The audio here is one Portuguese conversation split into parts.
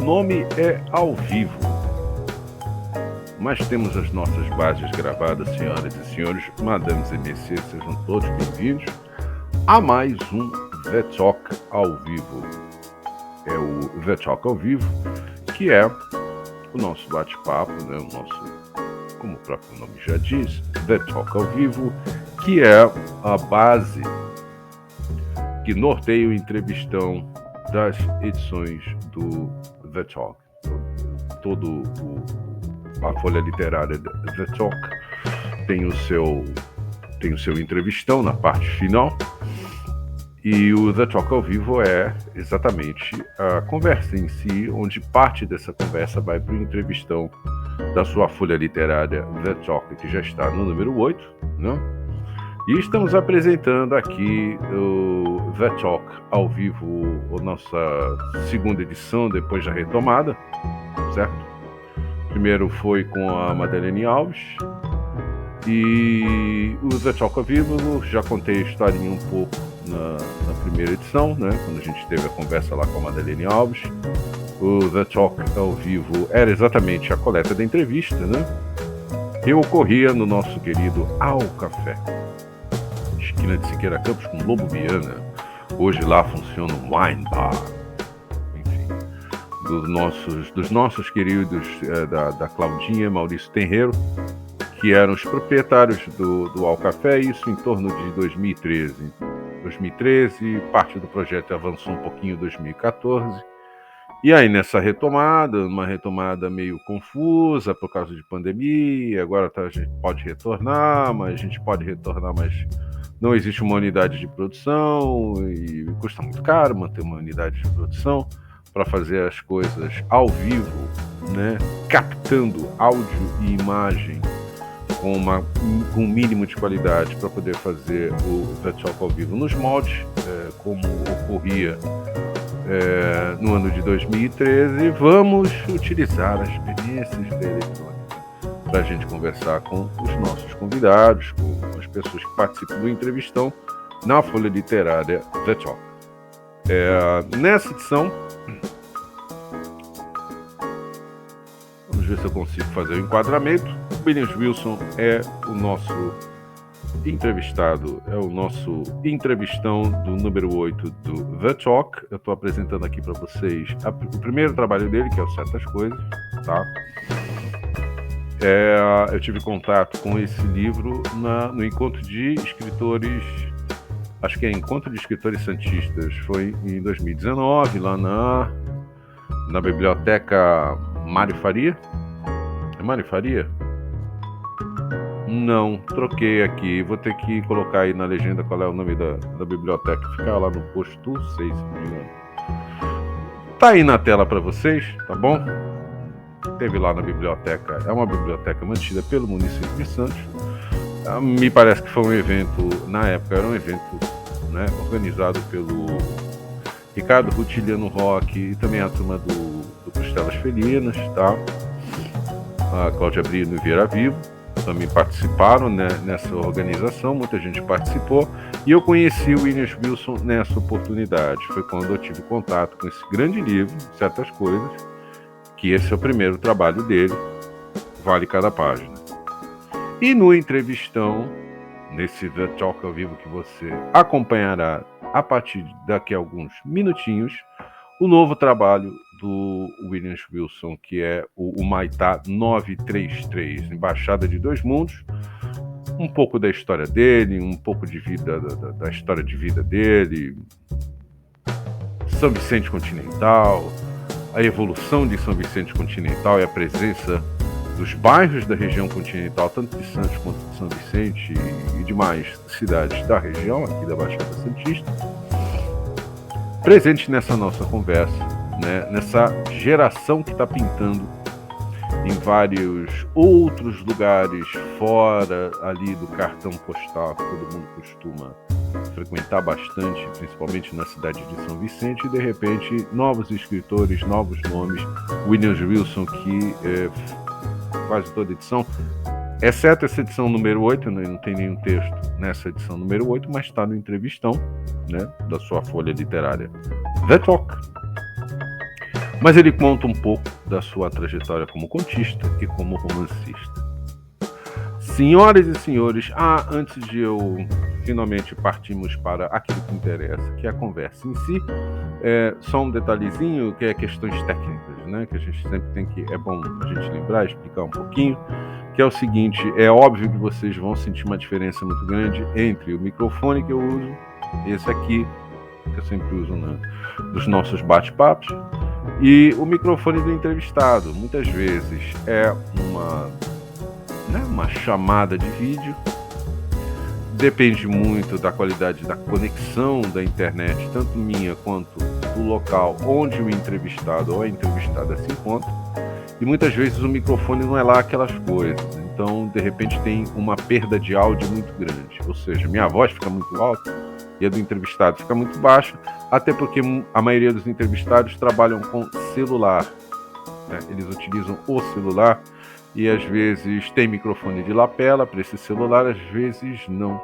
nome é ao vivo, mas temos as nossas bases gravadas, senhoras e senhores, madames e messieurs, sejam todos bem-vindos a mais um The Talk ao vivo. É o The Talk ao vivo, que é o nosso bate-papo, né? O nosso, como o próprio nome já diz, The Talk ao vivo, que é a base que norteia o entrevistão das edições do The Talk. A folha literária The Talk tem o seu entrevistão na parte final, e o The Talk ao vivo é exatamente a conversa em si, onde parte dessa conversa vai para o entrevistão da sua folha literária The Talk, que já está no número 8, né? E estamos apresentando aqui o The Talk ao vivo, a nossa segunda edição depois da retomada, certo? Primeiro foi com a Madeleine Alves, e o The Talk ao vivo, já contei a historinha um pouco na primeira edição, né? Quando a gente teve a conversa lá com a Madeleine Alves. O The Talk ao vivo era exatamente a coleta da entrevista, né? Que ocorria no nosso querido Ao Café, esquina de Siqueira Campos com Lobo Viana. Hoje lá funciona um wine bar. Enfim, dos nossos queridos da Claudinha, Maurício Tenreiro, que eram os proprietários do Ao Café, isso em torno de 2013. 2013, parte do projeto avançou um pouquinho em 2014. E aí nessa retomada, uma retomada meio confusa por causa de pandemia, agora a gente pode retornar, mas não existe uma unidade de produção e custa muito caro manter uma unidade de produção para fazer as coisas ao vivo, né? Captando áudio e imagem com um mínimo de qualidade para poder fazer o The Talk ao vivo nos moldes, como ocorria no ano de 2013. Vamos utilizar as experiências da eletrônica para a gente conversar com os nossos convidados, com as pessoas que participam do entrevistão na folha literária The Talk. Nessa edição, vamos ver se eu consigo fazer o enquadramento. Williams Wilson é o nosso entrevistado, é o nosso entrevistão do número 8 do The Talk. Eu estou apresentando aqui para vocês o primeiro trabalho dele, que é o Certas Coisas, tá? Eu tive contato com esse livro no Encontro de Escritores, acho que é Encontro de Escritores Santistas, foi em 2019, lá na biblioteca Mário Faria. É Mário Faria? Não, troquei aqui. Vou ter que colocar aí na legenda qual é o nome da biblioteca. Fica lá no posto 6, se não me engano. Tá aí na tela para vocês, tá bom? Teve lá na biblioteca. É uma biblioteca mantida pelo município de Santos. Me parece que foi um evento, na época era um evento, né, organizado pelo Ricardo Rutiliano Roque e também a turma do Costelas Felinas, tá? A Cláudia Brino e Vieira Vivo também participaram, né, nessa organização, muita gente participou, e eu conheci o Williams Wilson nessa oportunidade. Foi quando eu tive contato com esse grande livro, Certas Coisas, que esse é o primeiro trabalho dele, vale cada página. E no entrevistão, nesse The Talk ao vivo que você acompanhará a partir daqui a alguns minutinhos, o novo trabalho do Williams Wilson, que é o Humaitá 933, Embaixada de Dois Mundos. Um pouco da história dele, um pouco de vida, da história de vida dele, São Vicente Continental, a evolução de São Vicente Continental e a presença dos bairros da região continental, tanto de Santos quanto de São Vicente e demais cidades da região, aqui da Baixada Santista, presente nessa nossa conversa, né, nessa geração que está pintando em vários outros lugares fora ali do cartão postal que todo mundo costuma frequentar bastante, principalmente na cidade de São Vicente, e de repente novos escritores, novos nomes. Williams Wilson, que quase toda edição, exceto essa edição número 8, né, não tem nenhum texto nessa edição número 8, mas está no entrevistão, né, da sua folha literária The Talk. Mas ele conta um pouco da sua trajetória como contista e como romancista. Senhoras e senhores, antes de eu finalmente partirmos para aquilo que interessa, que é a conversa em si, só um detalhezinho que é questões técnicas, né? Que a gente sempre tem que, é bom a gente lembrar, explicar um pouquinho, que é o seguinte, é óbvio que vocês vão sentir uma diferença muito grande entre o microfone que eu uso, esse aqui, que eu sempre uso nos nossos bate-papos, e o microfone do entrevistado. Muitas vezes é uma chamada de vídeo, depende muito da qualidade da conexão da internet, tanto minha quanto do local onde o entrevistado ou a entrevistada se encontra, e muitas vezes o microfone não é lá aquelas coisas, então de repente tem uma perda de áudio muito grande, ou seja, minha voz fica muito alta e a do entrevistado fica muito baixa, até porque a maioria dos entrevistados trabalham com celular, né? Eles utilizam o celular e às vezes tem microfone de lapela para esse celular, às vezes não.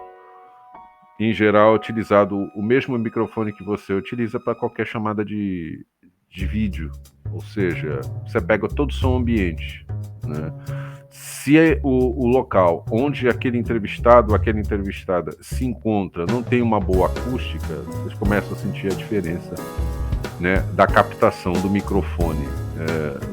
Em geral, é utilizado o mesmo microfone que você utiliza para qualquer chamada de vídeo, ou seja, você pega todo o som ambiente, né? Se o local onde aquele entrevistado ou aquela entrevistada se encontra não tem uma boa acústica, vocês começam a sentir a diferença, né, da captação do microfone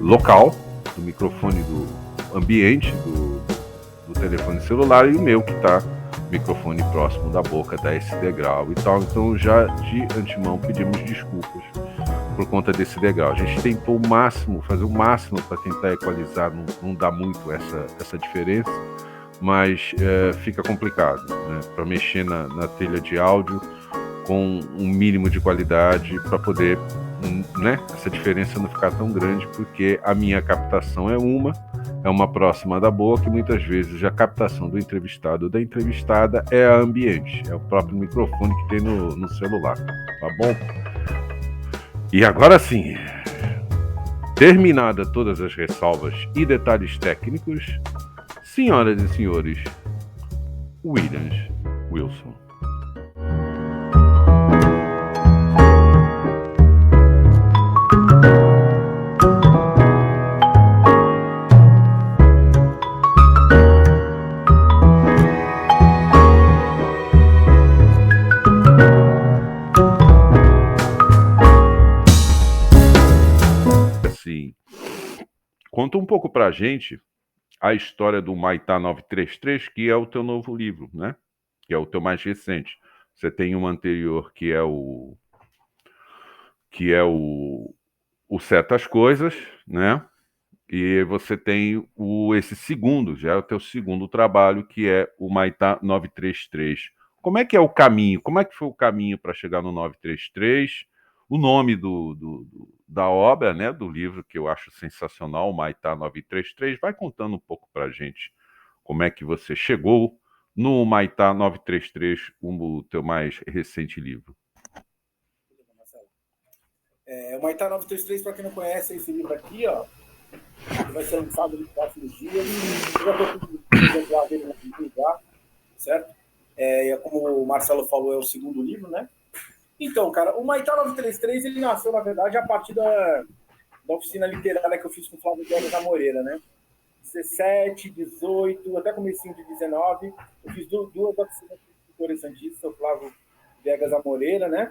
local, do microfone do ambiente, do telefone celular, e o meu que está microfone próximo da boca, dá esse degrau e tal. Então já de antemão pedimos desculpas por conta desse degrau. A gente tentou o máximo, fazer o máximo para tentar equalizar, não dá muito essa diferença, mas fica complicado, né, para mexer na trilha de áudio com um mínimo de qualidade para poder, né, essa diferença não ficar tão grande, porque a minha captação é uma próxima da boca, e muitas vezes a captação do entrevistado ou da entrevistada é a ambiente, é o próprio microfone que tem no celular, tá bom? E agora sim, terminada todas as ressalvas e detalhes técnicos, senhoras e senhores, Williams Wilson. Conta um pouco pra gente a história do Maitá 933, que é o teu novo livro, né? Que é o teu mais recente. Você tem um anterior que é o Certas Coisas, né? E você tem esse segundo, já é o teu segundo trabalho, que é o Maitá 933. Como é que é o caminho? Como é que foi o caminho para chegar no 933? O nome da obra, né, do livro, que eu acho sensacional, o Maitá 933. Vai contando um pouco para a gente como é que você chegou no Maitá 933, o teu mais recente livro. O Maitá 933, para quem não conhece, esse livro aqui, ó, vai ser lançado nos próximos dias. Eu já estou com um exemplar dele na lugar, certo? Como o Marcelo falou, é o segundo livro, né? Então, cara, o Maitá 933, ele nasceu, na verdade, a partir da oficina literária que eu fiz com o Flávio Viegas Amoreira, né? 17, 18, até comecinho de 19, eu fiz duas oficinas com o interessantista, o Flávio Viegas Amoreira, né?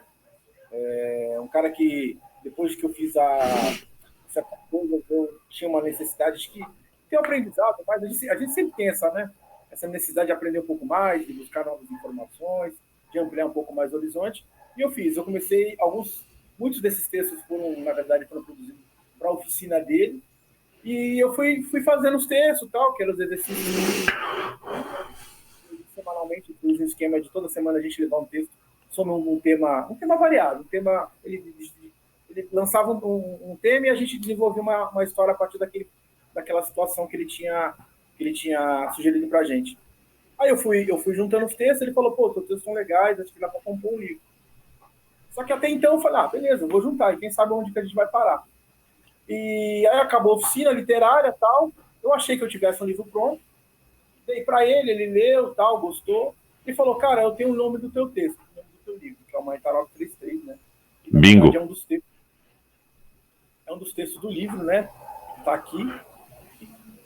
Um cara que, depois que eu fiz essa coisa, eu tinha uma necessidade de ter um aprendizado, mas a gente sempre tem essa necessidade de aprender um pouco mais, de buscar novas informações, de ampliar um pouco mais o horizonte. E eu comecei, muitos desses textos na verdade, foram produzidos para a oficina dele, e eu fui fazendo os textos, tal, que eram os exercícios semanalmente, fiz um esquema de toda semana a gente levar um texto sobre um tema variado, ele lançava um tema e a gente desenvolvia uma história a partir daquela situação que ele tinha sugerido para a gente. Aí eu fui juntando os textos, ele falou, pô, os textos são legais, acho que dá para compor um livro. Só que até então eu falei, beleza, eu vou juntar, e quem sabe onde que a gente vai parar. E aí acabou a oficina literária e tal, eu achei que eu tivesse um livro pronto, dei para ele leu, tal, gostou, e falou, cara, eu tenho o nome do teu texto, o nome do teu livro, que é o Maitá 933, né? Bingo. É um um dos textos do livro, né? Está aqui.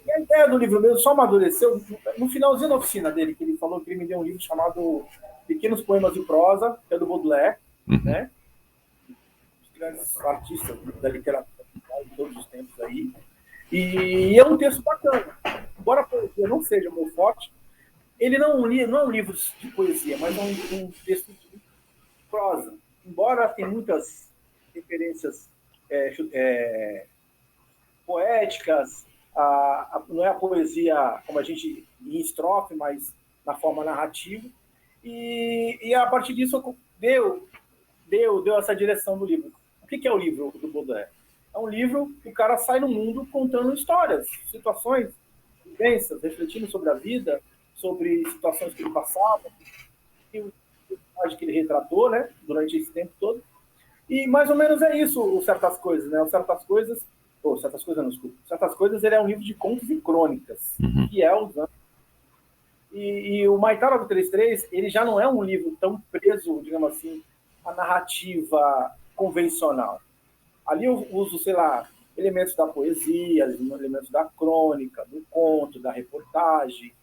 E a ideia do livro mesmo só amadureceu no finalzinho da oficina dele, que ele falou que ele me deu um livro chamado Pequenos Poemas de Prosa, que é do Baudelaire, né? Os grandes artistas da literatura de todos os tempos aí. E é um texto bacana. Embora a poesia não seja meu forte, ele não é um livro de poesia, mas é um texto de prosa. Embora tenha muitas referências poéticas, não é a poesia como a gente em estrofe, mas na forma narrativa. E a partir disso deu essa direção do livro. O que é o livro do Baudelaire? É um livro que o cara sai no mundo contando histórias, situações, vivências, refletindo sobre a vida, sobre situações que ele passava, que ele retratou, né, durante esse tempo todo. E mais ou menos é isso, o Certas Coisas, né? O Certas Coisas, Certas Coisas não, desculpa. Certas Coisas, ele é um livro de contos e crônicas, que é usando. E o Maitá 933, ele já não é um livro tão preso, digamos assim, à narrativa convencional. Ali eu uso, sei lá, elementos da poesia, elementos da crônica, do conto, da reportagem.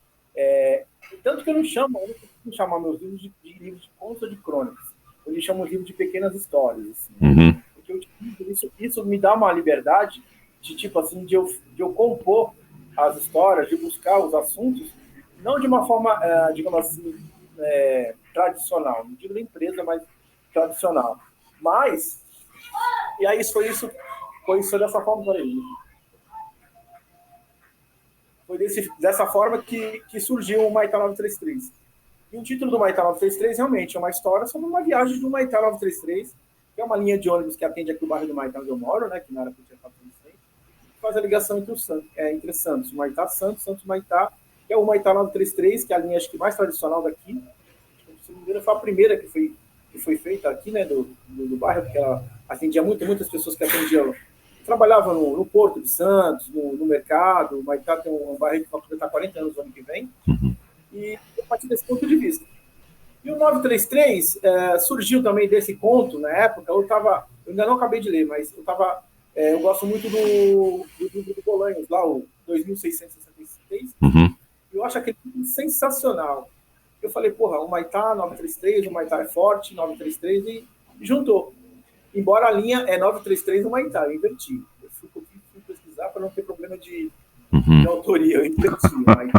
Tanto que eu não costumo chamar meus livros de livros de contos ou de crônicas. Eu chamo de livro de pequenas histórias. Assim. Porque isso me dá uma liberdade de, tipo assim, de eu compor as histórias, de buscar os assuntos, não de uma forma, digamos assim, tradicional. Não digo da empresa, mas tradicional. Mas, e aí foi isso dessa forma para ele. Foi dessa forma que surgiu o Maitá 933. E o título do Maitá 933 realmente é uma história sobre uma viagem do Maitá 933, que é uma linha de ônibus que atende aqui o bairro do Maitá, onde eu moro, né, que na área que faz a ligação entre Santos, Maitá, Santos, Maitá, que é o Maitá 933, que é a linha acho que mais tradicional daqui. Se não me engano, foi a primeira que foi feita aqui, né, do bairro, porque ela atendia muitas pessoas que atendiam. Trabalhava no Porto de Santos, no mercado. O Maitá tem um bairro que vai completar 40 anos no ano que vem. E a partir desse ponto de vista. E o 933 surgiu também desse conto, na época, eu ainda não acabei de ler, mas eu gosto muito do livro do Bolanhos, lá, o 2666, e eu acho aquele livro sensacional. Eu falei, porra, o Maitá 933, o Maitá é forte, 933, e juntou. Embora a linha é 933 no Maitá, eu inverti. Eu fui pesquisar para não ter problema de autoria, eu inverti. Mas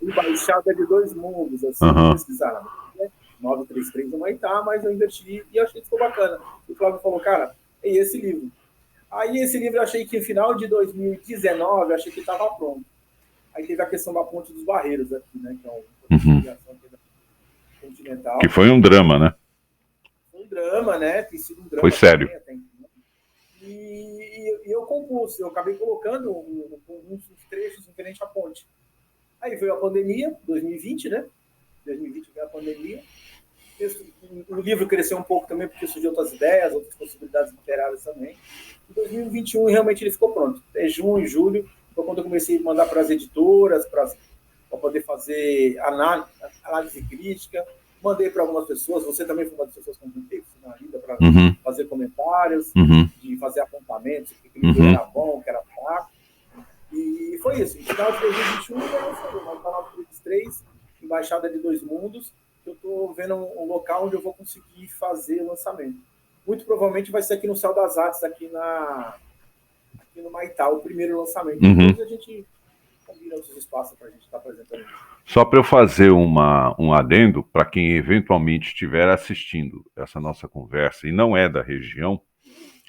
embaixada de dois mundos, assim, pesquisar. 933 no Maitá, mas eu inverti e achei que ficou bacana. E o Flávio falou, cara, é esse livro. Aí esse livro eu achei que no final de 2019, eu achei que estava pronto. Aí teve a questão da Ponte dos Barreiros aqui, né? Que é uma continental. Que foi um drama, né? Foi um drama, né? Tem sido um drama. Foi sério. Também, e eu compus, eu acabei colocando uns trechos referentes à ponte. Aí veio a pandemia, 2020, né? 2020 veio a pandemia. O livro cresceu um pouco também porque surgiu outras ideias, outras possibilidades literárias também. Em 2021, realmente ele ficou pronto. Até junho, julho, foi quando eu comecei a mandar para as editoras, para poder fazer análise crítica. Mandei para algumas pessoas, você também foi uma das pessoas que eu mandei na vida para fazer comentários, de fazer apontamentos, o que ele era bom, o que era fraco. E foi isso. Em final de 2021, eu lancei o canal 33, Embaixada de Dois Mundos. Eu estou vendo um local onde eu vou conseguir fazer o lançamento. Muito provavelmente vai ser aqui no Céu das Artes, aqui no Maitá, o primeiro lançamento. Depois a gente combina outros espaços para a gente estar apresentando. Só para eu fazer um adendo, para quem eventualmente estiver assistindo essa nossa conversa e não é da região,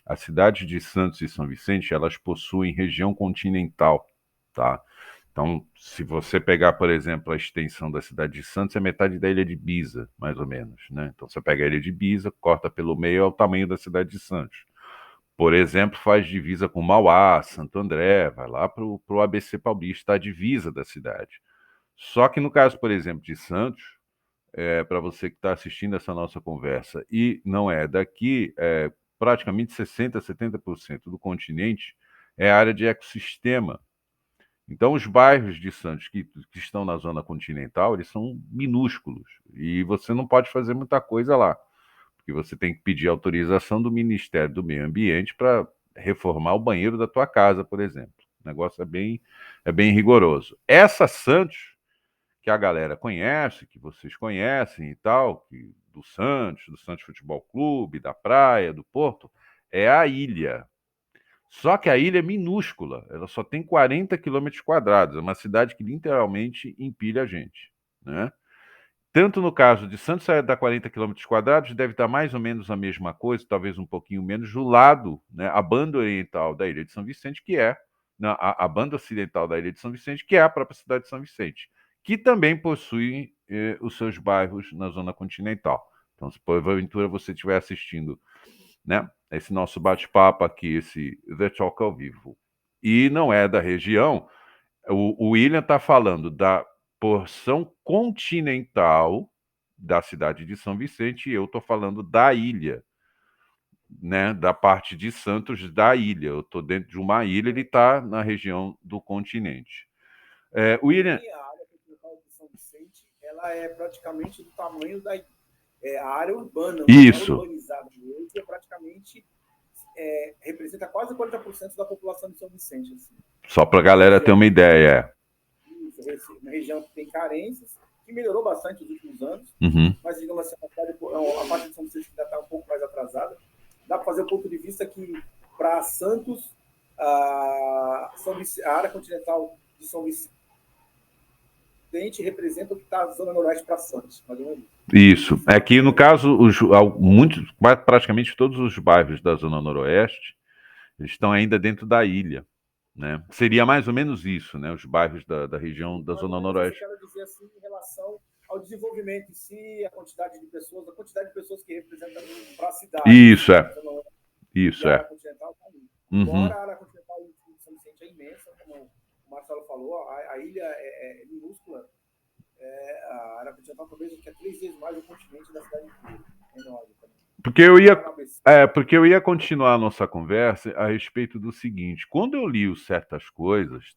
a cidade de Santos e São Vicente, elas possuem região continental, tá? Então, se você pegar, por exemplo, a extensão da cidade de Santos, é metade da ilha de Ibiza, mais ou menos, né? Então, você pega a ilha de Ibiza, corta pelo meio, é o tamanho da cidade de Santos. Por exemplo, faz divisa com Mauá, Santo André, vai lá para o ABC Paulista, a divisa da cidade. Só que no caso, por exemplo, de Santos, para você que está assistindo essa nossa conversa e não é daqui, praticamente 60%, 70% do continente é área de ecossistema. Então, os bairros de Santos que estão na zona continental, eles são minúsculos e você não pode fazer muita coisa lá, porque você tem que pedir autorização do Ministério do Meio Ambiente para reformar o banheiro da tua casa, por exemplo. O negócio é bem rigoroso. Essa Santos, que a galera conhece, que vocês conhecem e tal, do Santos Futebol Clube, da praia, do Porto, é a ilha. Só que a ilha é minúscula, ela só tem 40 quilômetros quadrados, é uma cidade que literalmente empilha a gente, né? Tanto no caso de Santos dá 40 quilômetros quadrados, deve dar mais ou menos a mesma coisa, talvez um pouquinho menos, do lado, né, a banda oriental da Ilha de São Vicente, que é a banda ocidental da Ilha de São Vicente, que é a própria cidade de São Vicente, que também possui os seus bairros na zona continental. Então, se porventura você estiver assistindo, né, esse nosso bate-papo aqui, esse The Talk ao vivo, e não é da região, o William está falando da porção continental da cidade de São Vicente e eu estou falando da ilha, né? Da parte de Santos da ilha. Eu estou dentro de uma ilha, ele está na região do continente. William. E a área continental de São Vicente, ela é praticamente do tamanho da a área urbana, Isso. urbanizada, que é praticamente representa quase 40% da população de São Vicente. Assim. Só para a galera ter uma ideia. Isso, uma região que tem carências, que melhorou bastante nos últimos anos, mas, digamos assim, a parte de São Vicente ainda está um pouco mais atrasada. Dá para fazer o ponto de vista que, para Santos, a área continental de São Vicente representa o que está na zona noroeste para Santos, mais ou menos. Isso. É que, no caso, praticamente todos os bairros da zona noroeste estão ainda dentro da ilha. Né? Seria mais ou menos isso, né? Os bairros da região da zona noroeste. Eu quero dizer assim, em relação ao desenvolvimento em si, a quantidade de pessoas que representam para a cidade. Isso, Isso, a área continental está ali. Embora a área continental de São Vicente é imensa, como o Marcelo falou, a ilha é minúscula. A área continental talvez é 3 vezes mais o continente da cidade inteira. É enorme também. Porque eu ia continuar a nossa conversa a respeito do seguinte: quando eu li certas coisas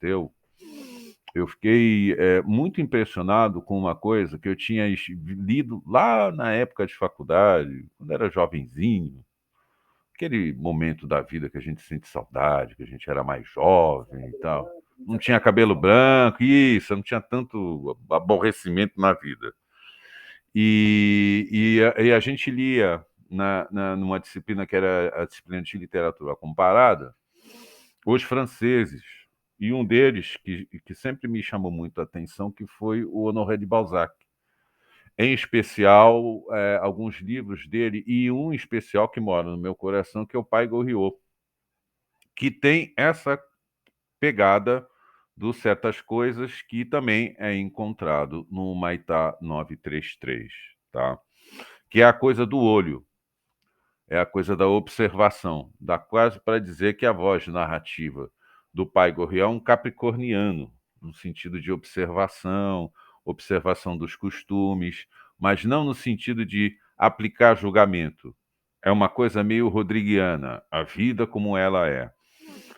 eu fiquei muito impressionado com uma coisa que eu tinha lido lá na época de faculdade, quando era jovenzinho, aquele momento da vida que a gente sente saudade, que a gente era mais jovem e tal. Não tinha cabelo branco, isso, não tinha tanto aborrecimento na vida. E a gente lia numa disciplina que era a disciplina de literatura comparada, os franceses, e um deles que sempre me chamou muito a atenção, que foi o Honoré de Balzac. Em especial, alguns livros dele, e um especial que mora no meu coração, que é o Pai Goriot, que tem essa pegada do Certas Coisas, que também é encontrado no Maitá 933, tá? Que é a coisa do olho, é a coisa da observação. Dá quase para dizer que a voz narrativa do Pai Goriot é um capricorniano, no sentido de observação dos costumes, mas não no sentido de aplicar julgamento. É uma coisa meio rodriguiana, a vida como ela é.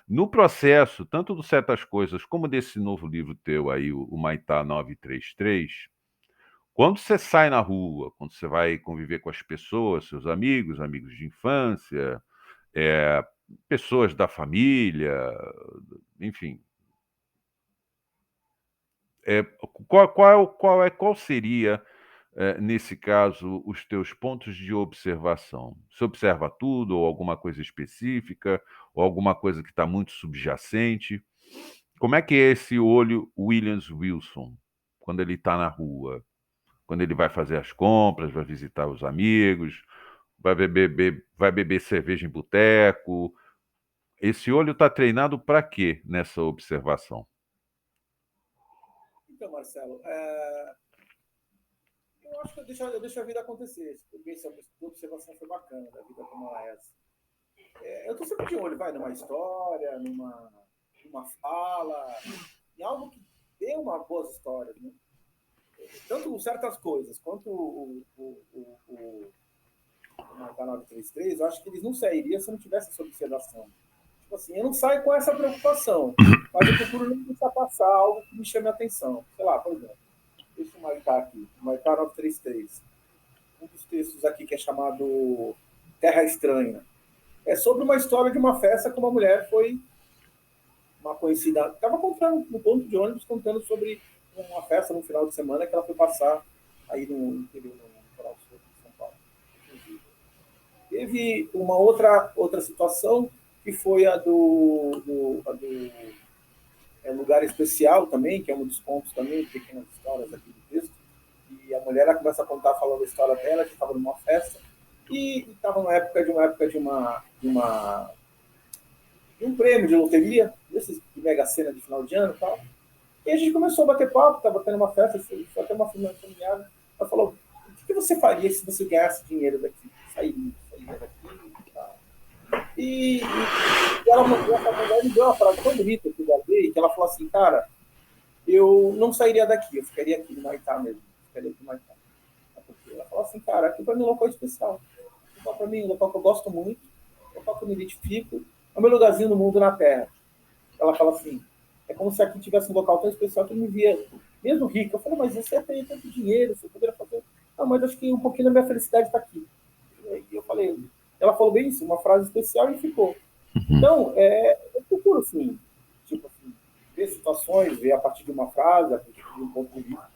No processo, tanto de Certas Coisas como desse novo livro teu aí, o Maitá 933, quando você sai na rua, quando você vai conviver com as pessoas, seus amigos, amigos de infância, pessoas da família, enfim, qual seria, nesse caso, os teus pontos de observação? Você observa tudo, ou alguma coisa específica, ou alguma coisa que está muito subjacente? Como é que é esse olho Williams Wilson, quando ele está na rua? Quando ele vai fazer as compras, vai visitar os amigos, vai beber cerveja em boteco. Esse olho está treinado para quê nessa observação? Então, Marcelo, eu acho que eu deixo a vida acontecer. Essa observação foi bacana, da vida como ela é. Assim. Eu estou sempre de olho, numa história, numa fala, em algo que dê uma boa história, né? Tanto certas coisas quanto o 933, eu acho que eles não sairiam se não tivesse essa observação. Tipo assim, eu não saio com essa preocupação, mas eu procuro não deixar passar algo que me chame a atenção. Sei lá, por exemplo, deixa eu marcar aqui, marcar 933. um dos textos aqui que é chamado Terra Estranha. É sobre uma história de uma festa que uma mulher foi uma conhecida, estava contando no ponto de ônibus, contando sobre uma festa no final de semana que ela foi passar aí no interior, no litoral sul de São Paulo. Teve uma outra situação que foi a do Lugar Especial também, que é um dos contos também, pequenas histórias aqui do texto. E a mulher ela começa a contar falando a história dela, que estava numa festa e estava na época de um prêmio de loteria, desses de Mega Sena de final de ano e tal. E a gente começou a bater papo, estava tendo uma festa, foi até uma familiar. Ela falou: o que você faria se você ganhasse dinheiro daqui? Sairia daqui e tal. E ela me deu uma frase tão bonita que eu guardei, que ela falou assim: cara, eu não sairia daqui, eu ficaria aqui no Maitá mesmo. Ficaria aqui no Maitá. Ela falou assim: cara, aqui para mim é um local especial. Local para mim é um local que eu gosto muito, um local que eu me identifico, é o meu lugarzinho no mundo, na Terra. Ela fala assim: é como se aqui tivesse um local tão especial que eu me via mesmo rico. Eu falei: mas você tem tanto dinheiro, você poderia fazer. Não, mas acho que um pouquinho da minha felicidade está aqui. E eu falei: ela falou bem isso, uma frase especial e ficou. Então, eu procuro, assim, tipo assim, ver situações, ver a partir de uma frase, a partir de um ponto de vista.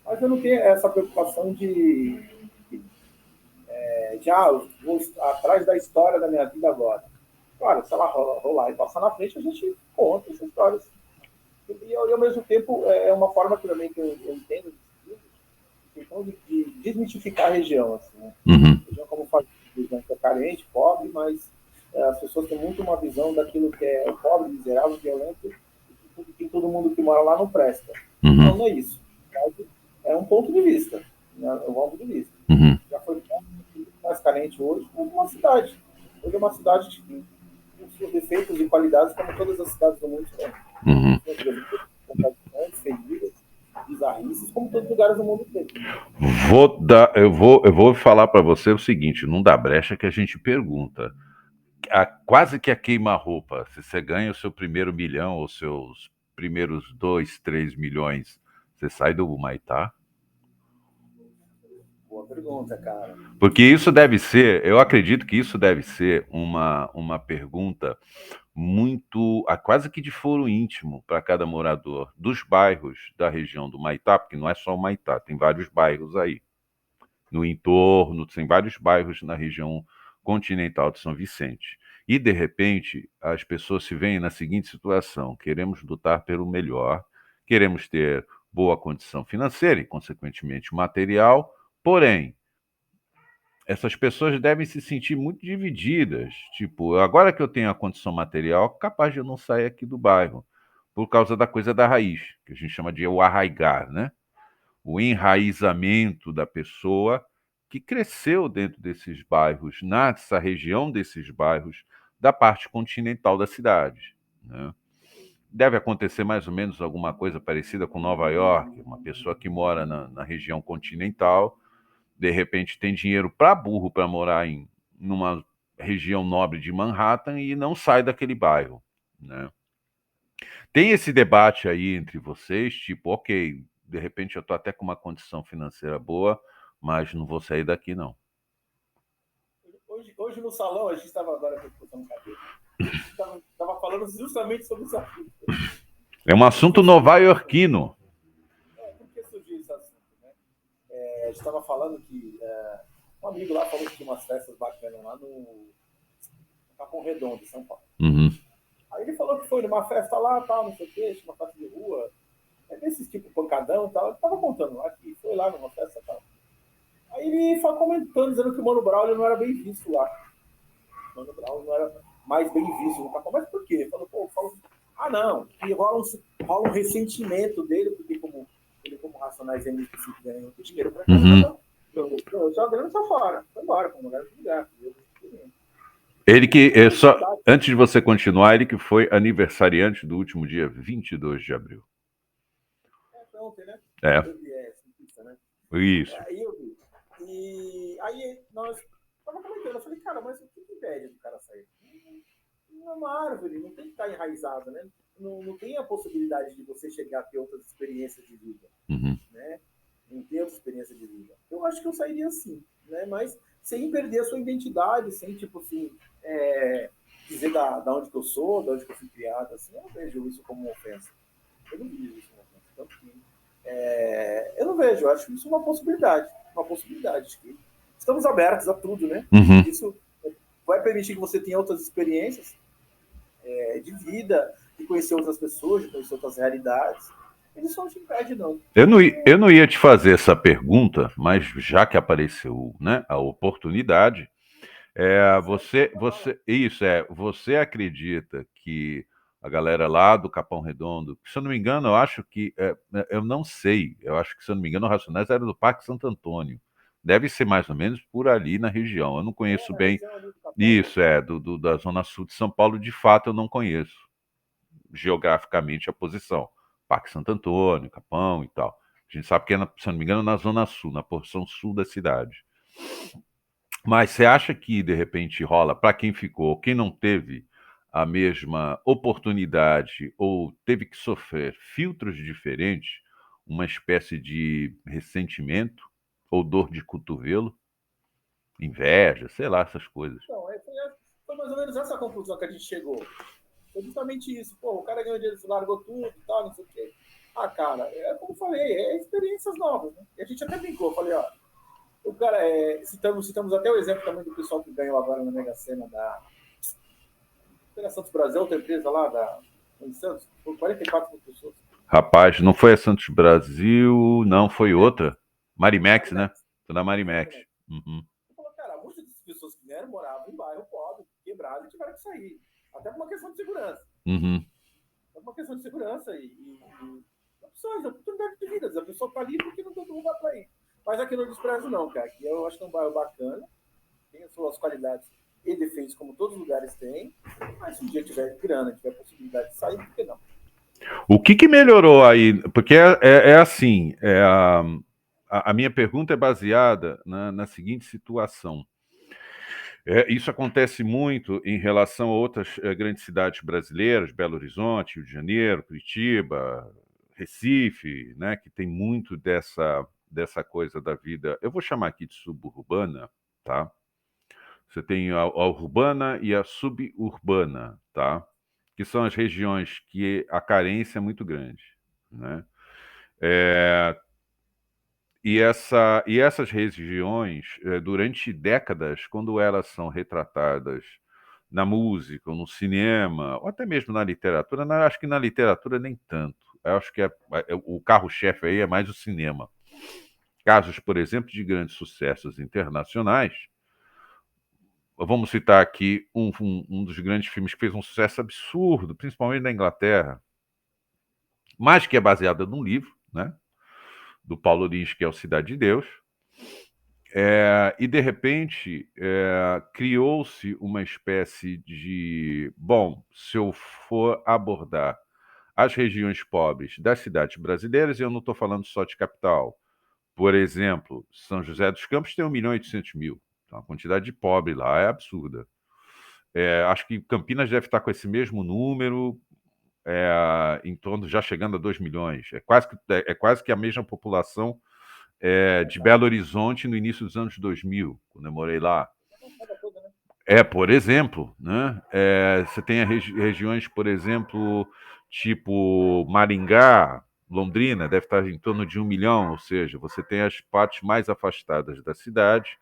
Mas eu não tenho essa preocupação de vou atrás da história da minha vida agora. Claro, se ela rolar e passar na frente, a gente conta essas histórias. E ao mesmo tempo, é uma forma que também que eu entendo questão de desmitificar a região. Assim, né? A região, como eu falei, é carente, pobre, mas as pessoas têm muito uma visão daquilo que é pobre, miserável, violento, e que todo mundo que mora lá não presta. Não, não é isso. É um ponto de vista, né? É um ponto de vista. Já foi mais carente hoje, como uma cidade. Hoje é uma cidade que tem os seus defeitos e qualidades, como todas as cidades do mundo têm. Feridas, bizarrices, como todos os lugares do mundo têm. Eu vou falar para você o seguinte: não dá brecha que a gente pergunta. Quase que a queima-roupa. Se você ganha o seu primeiro milhão ou seus primeiros 2, 3 milhões, você sai do Humaitá? Boa pergunta, cara. Porque isso deve ser, eu acredito que isso deve ser uma pergunta muito, quase que de foro íntimo para cada morador dos bairros da região do Maitá, porque não é só o Maitá, tem vários bairros aí. No entorno, tem vários bairros na região continental de São Vicente. E, de repente, as pessoas se veem na seguinte situação: queremos lutar pelo melhor, queremos ter boa condição financeira e, consequentemente, material, porém, essas pessoas devem se sentir muito divididas. Tipo, agora que eu tenho a condição material, capaz de eu não sair aqui do bairro, por causa da coisa da raiz, que a gente chama de o arraigar, né? O enraizamento da pessoa que cresceu dentro desses bairros, nessa região desses bairros, da parte continental da cidade, né? Deve acontecer mais ou menos alguma coisa parecida com Nova York, uma pessoa que mora na região continental, de repente tem dinheiro para burro para morar numa região nobre de Manhattan e não sai daquele bairro, né? Tem esse debate aí entre vocês, tipo, ok, de repente eu estou até com uma condição financeira boa, mas não vou sair daqui, não. Hoje no salão, a gente estava agora cortando cabelo, a gente estava falando justamente sobre esse assunto. É um assunto nova-iorquino. Por que surgiu esse assunto? Né? A gente estava falando que um amigo lá falou que tinha umas festas bacanas lá no Capão Redondo, em São Paulo. Aí ele falou que foi numa festa lá, tal, não sei o quê, uma festa de rua, desses tipo pancadão e tal. Ele estava contando lá que foi lá numa festa e tal. Aí ele foi comentando, dizendo que o Mano Brown não era bem visto lá. O Mano Brown não era mais bem visto no Capão. Mas por quê? Ele falou, não, que rola um ressentimento dele, porque como Racionais é muito difícil ganhar muito dinheiro pra cá, eu só grana só fora. Foi embora, para um lugar de lugar. Ele antes de você continuar, ele que foi aniversariante do último dia 22 de abril. Foi ontem, né? Né? Isso. Aí nós estávamos comentando, eu falei, cara, mas o que impede do cara sair? Não é uma árvore, não tem que estar enraizado, né? Não tem a possibilidade de você chegar a ter outras experiências de vida, né? Não tem outra experiência de vida. Eu acho que eu sairia assim, né? Mas sem perder a sua identidade, sem, tipo assim, dizer da onde que eu sou, da onde que eu fui criado, assim, eu não vejo isso como uma ofensa. Eu não vejo isso como uma ofensa. Tanto que, eu não vejo, eu acho isso uma possibilidade. Uma possibilidade. Acho que estamos abertos a tudo, né? Uhum. Isso vai permitir que você tenha outras experiências de vida, de conhecer outras pessoas, de conhecer outras realidades. Eles não te impedem, não. Eu não ia te fazer essa pergunta, mas já que apareceu, né, a oportunidade, você acredita que a galera lá do Capão Redondo, se eu não me engano, eu acho que, eu não sei, eu acho que, se eu não me engano, o Racionais era do Parque Santo Antônio. Deve ser mais ou menos por ali na região. Eu não conheço Na bem. região ali do Capão, né? Isso, da Zona Sul de São Paulo, de fato, eu não conheço geograficamente a posição. Parque Santo Antônio, Capão e tal. A gente sabe que é, se eu não me engano, na Zona Sul, na porção sul da cidade. Mas você acha que, de repente, rola, para quem ficou, quem não teve a mesma oportunidade ou teve que sofrer filtros diferentes, uma espécie de ressentimento ou dor de cotovelo, inveja, sei lá, essas coisas? Então, foi mais ou menos essa conclusão que a gente chegou. Foi justamente isso. Pô, o cara ganhou dinheiro, largou tudo e tal, não sei o quê. Ah, cara, como eu falei, experiências novas, né? E a gente até brincou, falei, ó, o cara, citamos até o exemplo também do pessoal que ganhou agora na Mega Sena da Santos Brasil, outra empresa lá em Santos, por 44 mil pessoas. Rapaz, não foi a Santos Brasil, não, foi Marimex. outra. Marimex, né? Marimex. Foi da Marimex. Marimex. Uhum. Eu falo, cara, muitas dessas pessoas que vieram moravam em bairro pobre, quebrado e tiveram que sair. Até por uma questão de segurança. Uhum. É uma questão de segurança e opções, oportunidade de vida. A pessoa está ali porque não tem outro lugar para ir. Mas aqui no desprezo não, cara. Aqui eu acho que é um bairro bacana, tem as suas qualidades e defeitos, como todos os lugares têm. Mas se um dia tiver grana, tiver possibilidade de sair, por que não? O que melhorou aí? Porque é assim, a minha pergunta é baseada na seguinte situação. Isso acontece muito em relação a outras grandes cidades brasileiras, Belo Horizonte, Rio de Janeiro, Curitiba, Recife, né, que tem muito dessa coisa da vida. Eu vou chamar aqui de suburbana, tá? Você tem a urbana e a suburbana, tá? Que são as regiões que a carência é muito grande, né? E essas regiões, durante décadas, quando elas são retratadas na música, ou no cinema, ou até mesmo na literatura, acho que na literatura nem tanto. Eu acho que o carro-chefe aí é mais o cinema. Casos, por exemplo, de grandes sucessos internacionais. Vamos citar aqui um dos grandes filmes que fez um sucesso absurdo, principalmente na Inglaterra, mas que é baseado num livro, né, do Paulo Lins, que é o Cidade de Deus. E, de repente, criou-se uma espécie de... Bom, se eu for abordar as regiões pobres das cidades brasileiras, e eu não estou falando só de capital. Por exemplo, São José dos Campos tem 1.800.000. Então, a quantidade de pobre lá é absurda. Acho que Campinas deve estar com esse mesmo número, em torno, já chegando a 2 milhões. É quase que a mesma população de Belo Horizonte no início dos anos 2000, quando eu morei lá. Por exemplo, né? Você tem regiões, por exemplo, tipo Maringá, Londrina, deve estar em torno de 1 milhão, ou seja, você tem as partes mais afastadas da cidade,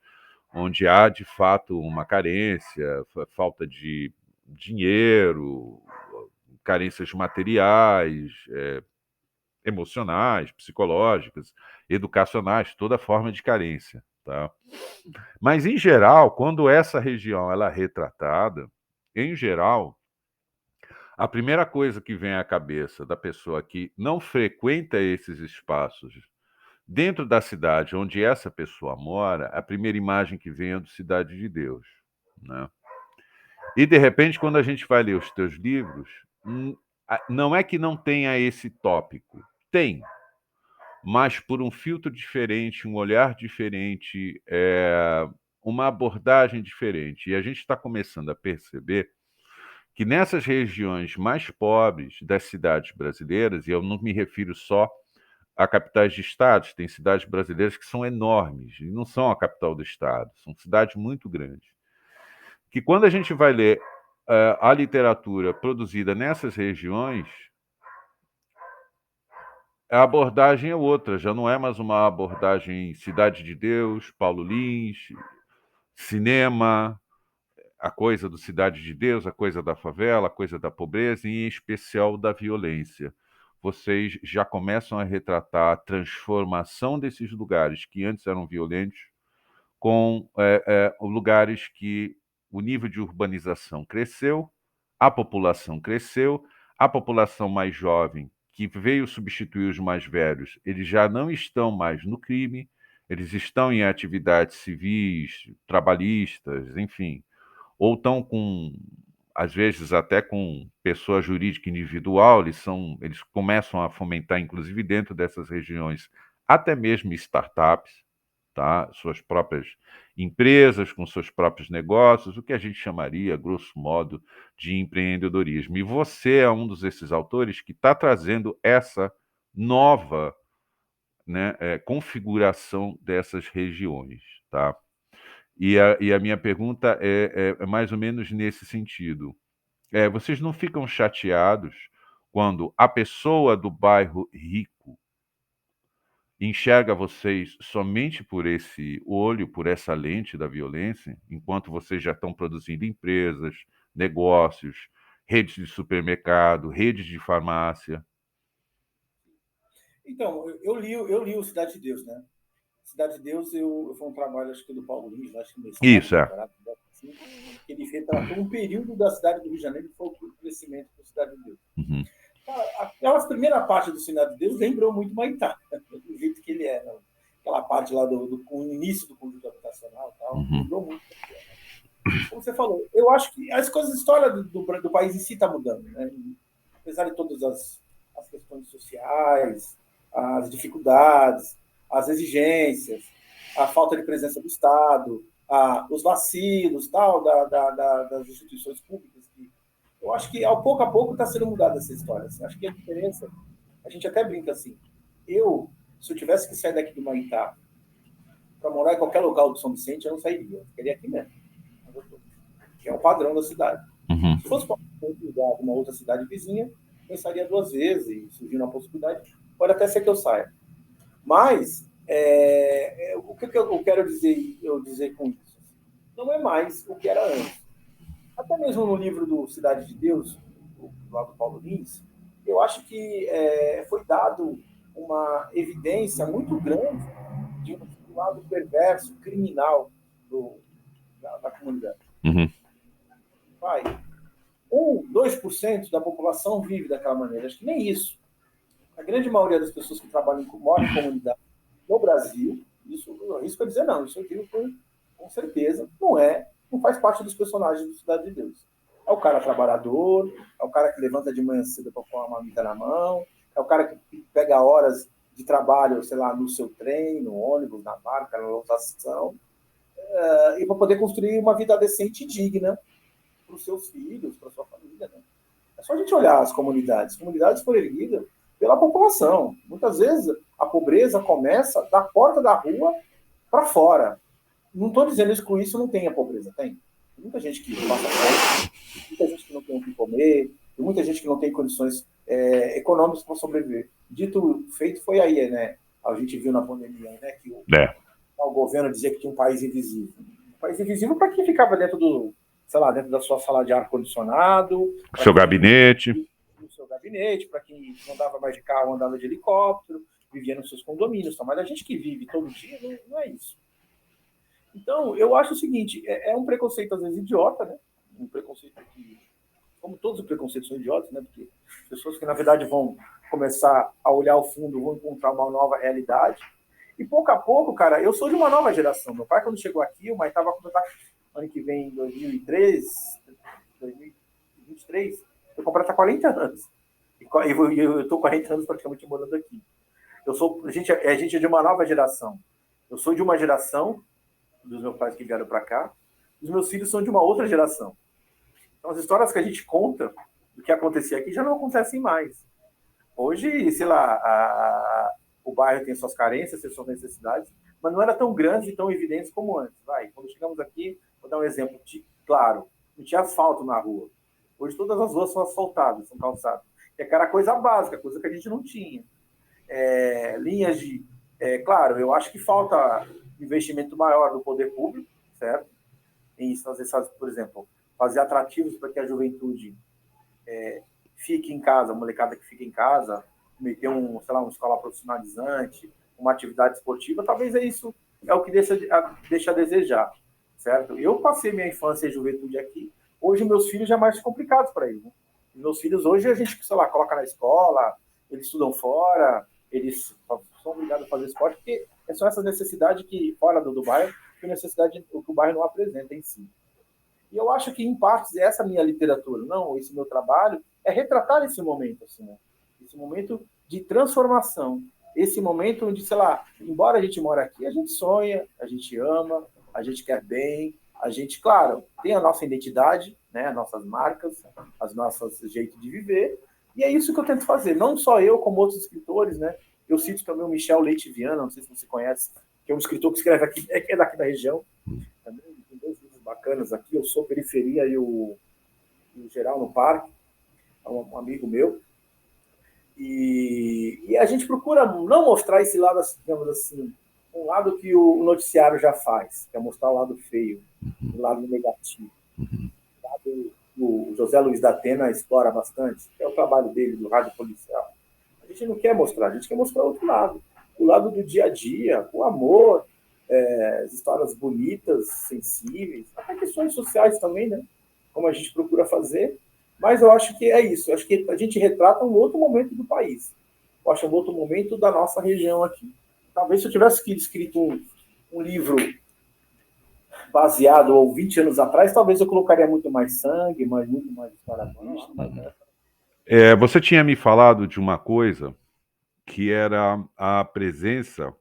onde há, de fato, uma carência, falta de dinheiro, carências materiais, emocionais, psicológicas, educacionais, toda forma de carência, tá? Mas, em geral, quando essa região ela é retratada, em geral, a primeira coisa que vem à cabeça da pessoa que não frequenta esses espaços dentro da cidade onde essa pessoa mora, a primeira imagem que vem é do Cidade de Deus, né? E, de repente, quando a gente vai ler os teus livros, não é que não tenha esse tópico. Tem, mas por um filtro diferente, um olhar diferente, uma abordagem diferente. E a gente está começando a perceber que nessas regiões mais pobres das cidades brasileiras, e eu não me refiro só a capitais de estados. Tem cidades brasileiras que são enormes e não são a capital do estado, são cidades muito grandes. Que quando a gente vai ler a literatura produzida nessas regiões, a abordagem é outra, já não é mais uma abordagem Cidade de Deus, Paulo Lins, cinema, a coisa do Cidade de Deus, a coisa da favela, a coisa da pobreza e, em especial, da violência. Vocês já começam a retratar a transformação desses lugares que antes eram violentos com lugares que o nível de urbanização cresceu, a população mais jovem, que veio substituir os mais velhos, eles já não estão mais no crime, eles estão em atividades civis, trabalhistas, enfim, ou estão com, às vezes, até com pessoa jurídica individual, eles começam a fomentar, inclusive dentro dessas regiões, até mesmo startups, tá? Suas próprias empresas, com seus próprios negócios, o que a gente chamaria, grosso modo, de empreendedorismo. E você é um desses autores que está trazendo essa nova, né, configuração dessas regiões. Tá? E a minha pergunta é mais ou menos nesse sentido. Vocês não ficam chateados quando a pessoa do bairro rico enxerga vocês somente por esse olho, por essa lente da violência, enquanto vocês já estão produzindo empresas, negócios, redes de supermercado, redes de farmácia? Então, eu li o Cidade de Deus, né? Cidade de Deus, foi um trabalho, acho que do Paulo Lins, acho que mestrado, Isso, doutorado, assim, que ele retratou um período da cidade do Rio de Janeiro, que foi o crescimento da Cidade de Deus. Uhum. Aquela primeira parte do Cidade de Deus lembrou muito Maitá, do jeito que ele é, né? Aquela parte lá do início do conjunto habitacional e tal, lembrou muito. Como você falou, eu acho que as coisas, a história do país em si está mudando, né? Apesar de todas as questões sociais, as dificuldades, as exigências, a falta de presença do Estado, os vacilos tal, das instituições públicas. Eu acho que, ao pouco a pouco, está sendo mudada essa história. Assim. Acho que a diferença, a gente até brinca assim, se eu tivesse que sair daqui de Maitá para morar em qualquer local do São Vicente, eu não sairia, eu ficaria aqui mesmo, que é o padrão da cidade. Uhum. Se fosse para uma outra cidade vizinha, pensaria duas vezes, e surgindo a possibilidade, pode até ser que eu saia. Mas, o que eu quero dizer com isso? Não é mais o que era antes. Até mesmo no livro do Cidade de Deus, lá do Paulo Lins, eu acho que foi dado uma evidência muito grande de um lado perverso, criminal da comunidade. Uhum. Vai, 2% da população vive daquela maneira. Acho que nem isso. A grande maioria das pessoas que moram em comunidade no Brasil, isso eu arrisco a dizer não, isso eu digo com certeza, não faz parte dos personagens do Cidade de Deus. É o cara trabalhador, é o cara que levanta de manhã cedo para pôr uma marmita na mão, é o cara que pega horas de trabalho, sei lá, no seu trem, no ônibus, na barca, na lotação, e para poder construir uma vida decente e digna para os seus filhos, para a sua família. Né? É só a gente olhar as comunidades. As comunidades foram erguidas pela população. Muitas vezes a pobreza começa da porta da rua para fora. Não estou dizendo isso, com isso não tem a pobreza, tem. Tem muita gente que passa fome, muita gente que não tem o que comer, tem muita gente que não tem condições econômicas para sobreviver. Dito feito foi aí, né? A gente viu na pandemia, né? Que o governo dizia que tinha um país invisível. Um país invisível para quem ficava dentro dentro da sua sala de ar-condicionado. Seu gabinete. No seu gabinete, para quem não andava mais de carro, andava de helicóptero, vivia nos seus condomínios. Mas a gente que vive todo dia não é isso. Então, eu acho o seguinte, é um preconceito às vezes idiota, né? Um preconceito que, como todos os preconceitos são idiotas, né? Porque pessoas que, na verdade, vão começar a olhar ao fundo, vão encontrar uma nova realidade. E, pouco a pouco, cara, eu sou de uma nova geração. Meu pai, quando chegou aqui, o Maitá vai completar ano que vem, em 2023, eu completar 40 anos. E eu estou 40 anos praticamente morando aqui. A gente é de uma nova geração. Eu sou de uma geração dos meus pais que vieram para cá, os meus filhos são de uma outra geração. Então, as histórias que a gente conta do que acontecia aqui já não acontecem mais. Hoje, sei lá, o bairro tem suas carências, tem suas necessidades, mas não era tão grande e tão evidente como antes. Quando chegamos aqui, vou dar um exemplo claro, não tinha asfalto na rua. Hoje todas as ruas são asfaltadas, são calçadas. Que era coisa básica, coisa que a gente não tinha. Linhas de... claro, eu acho que falta investimento maior do poder público, certo? Em fazer, por exemplo, fazer atrativos para que a juventude fique em casa, a molecada que fica em casa, meter uma escola profissionalizante, uma atividade esportiva, talvez isso é o que deixa a desejar, certo? Eu passei minha infância e juventude aqui, hoje meus filhos já é mais complicados para eles, né? Meus filhos hoje a gente, coloca na escola, eles estudam fora, eles são obrigados a fazer esporte, porque são essas necessidades que, fora do bairro, que necessidade que o bairro não apresenta em si. E eu acho que, em partes, essa minha literatura, esse meu trabalho, é retratar esse momento, assim, né? Esse momento de transformação, esse momento onde, embora a gente mora aqui, a gente sonha, a gente ama, a gente quer bem, a gente, claro, tem a nossa identidade, né, as nossas marcas, as nossas jeitos de viver, e é isso que eu tento fazer. Não só eu, como outros escritores, né? Eu cito também o Michel Leite Viana, não sei se você conhece, que é um escritor que escreve aqui, é daqui da região, também tem 2 livros bacanas aqui, Eu Sou Periferia e o Geral no Parque, é um amigo meu. E a gente procura não mostrar esse lado, digamos assim, um lado que o noticiário já faz, que é mostrar o lado feio, o lado negativo. O José Luiz da Atena explora bastante, que é o trabalho dele, do rádio policial. A gente não quer mostrar, a gente quer mostrar outro lado. O lado do dia a dia, o amor, as histórias bonitas, sensíveis, até questões sociais também, né? Como a gente procura fazer. Mas eu acho que é isso. Eu acho que a gente retrata um outro momento do país. Eu acho um outro momento da nossa região aqui. Talvez se eu tivesse escrito um livro baseado ou 20 anos atrás, talvez eu colocaria muito mais sangue, muito mais história triste. Você tinha me falado de uma coisa que era a presença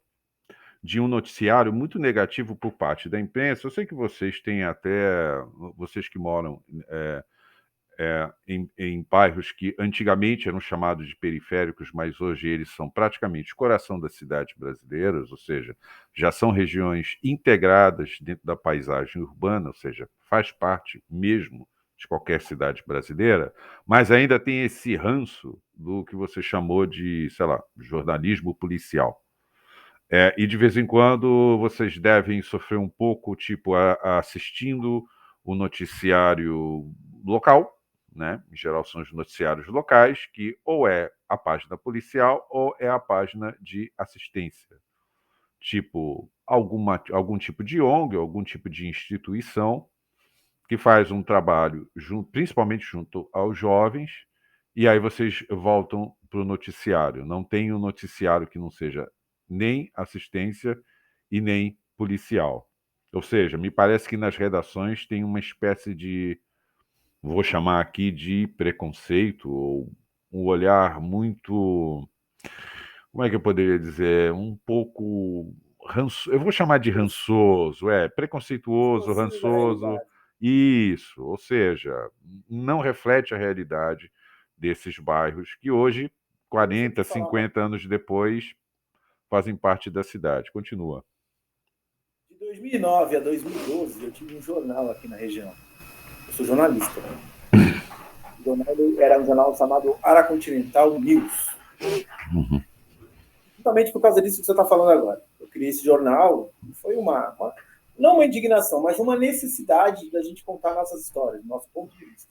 de um noticiário muito negativo por parte da imprensa. Eu sei que vocês têm até, vocês que moram em bairros que antigamente eram chamados de periféricos, mas hoje eles são praticamente o coração das cidades brasileiras, ou seja, já são regiões integradas dentro da paisagem urbana, ou seja, faz parte mesmo de qualquer cidade brasileira, mas ainda tem esse ranço do que você chamou de, jornalismo policial. E de vez em quando vocês devem sofrer um pouco, assistindo o noticiário local, né? Em geral são os noticiários locais, que ou é a página policial ou é a página de assistência. Tipo, algum tipo de ONG, algum tipo de instituição que faz um trabalho, principalmente junto aos jovens, e aí vocês voltam para o noticiário. Não tem um noticiário que não seja nem assistência e nem policial. Ou seja, me parece que nas redações tem uma espécie de, vou chamar aqui de preconceito, ou um olhar muito, como é que eu poderia dizer, um pouco eu vou chamar de rançoso, preconceituoso, rançoso, isso, ou seja, não reflete a realidade desses bairros que hoje, 40, 50 anos depois, fazem parte da cidade. Continua. De 2009 a 2012, eu tive um jornal aqui na região. Eu sou jornalista. O jornal era um jornal chamado Aracontinental News. Uhum. Justamente por causa disso que você está falando agora. Eu criei esse jornal, foi não uma indignação, mas uma necessidade da gente contar nossas histórias, nosso ponto de vista.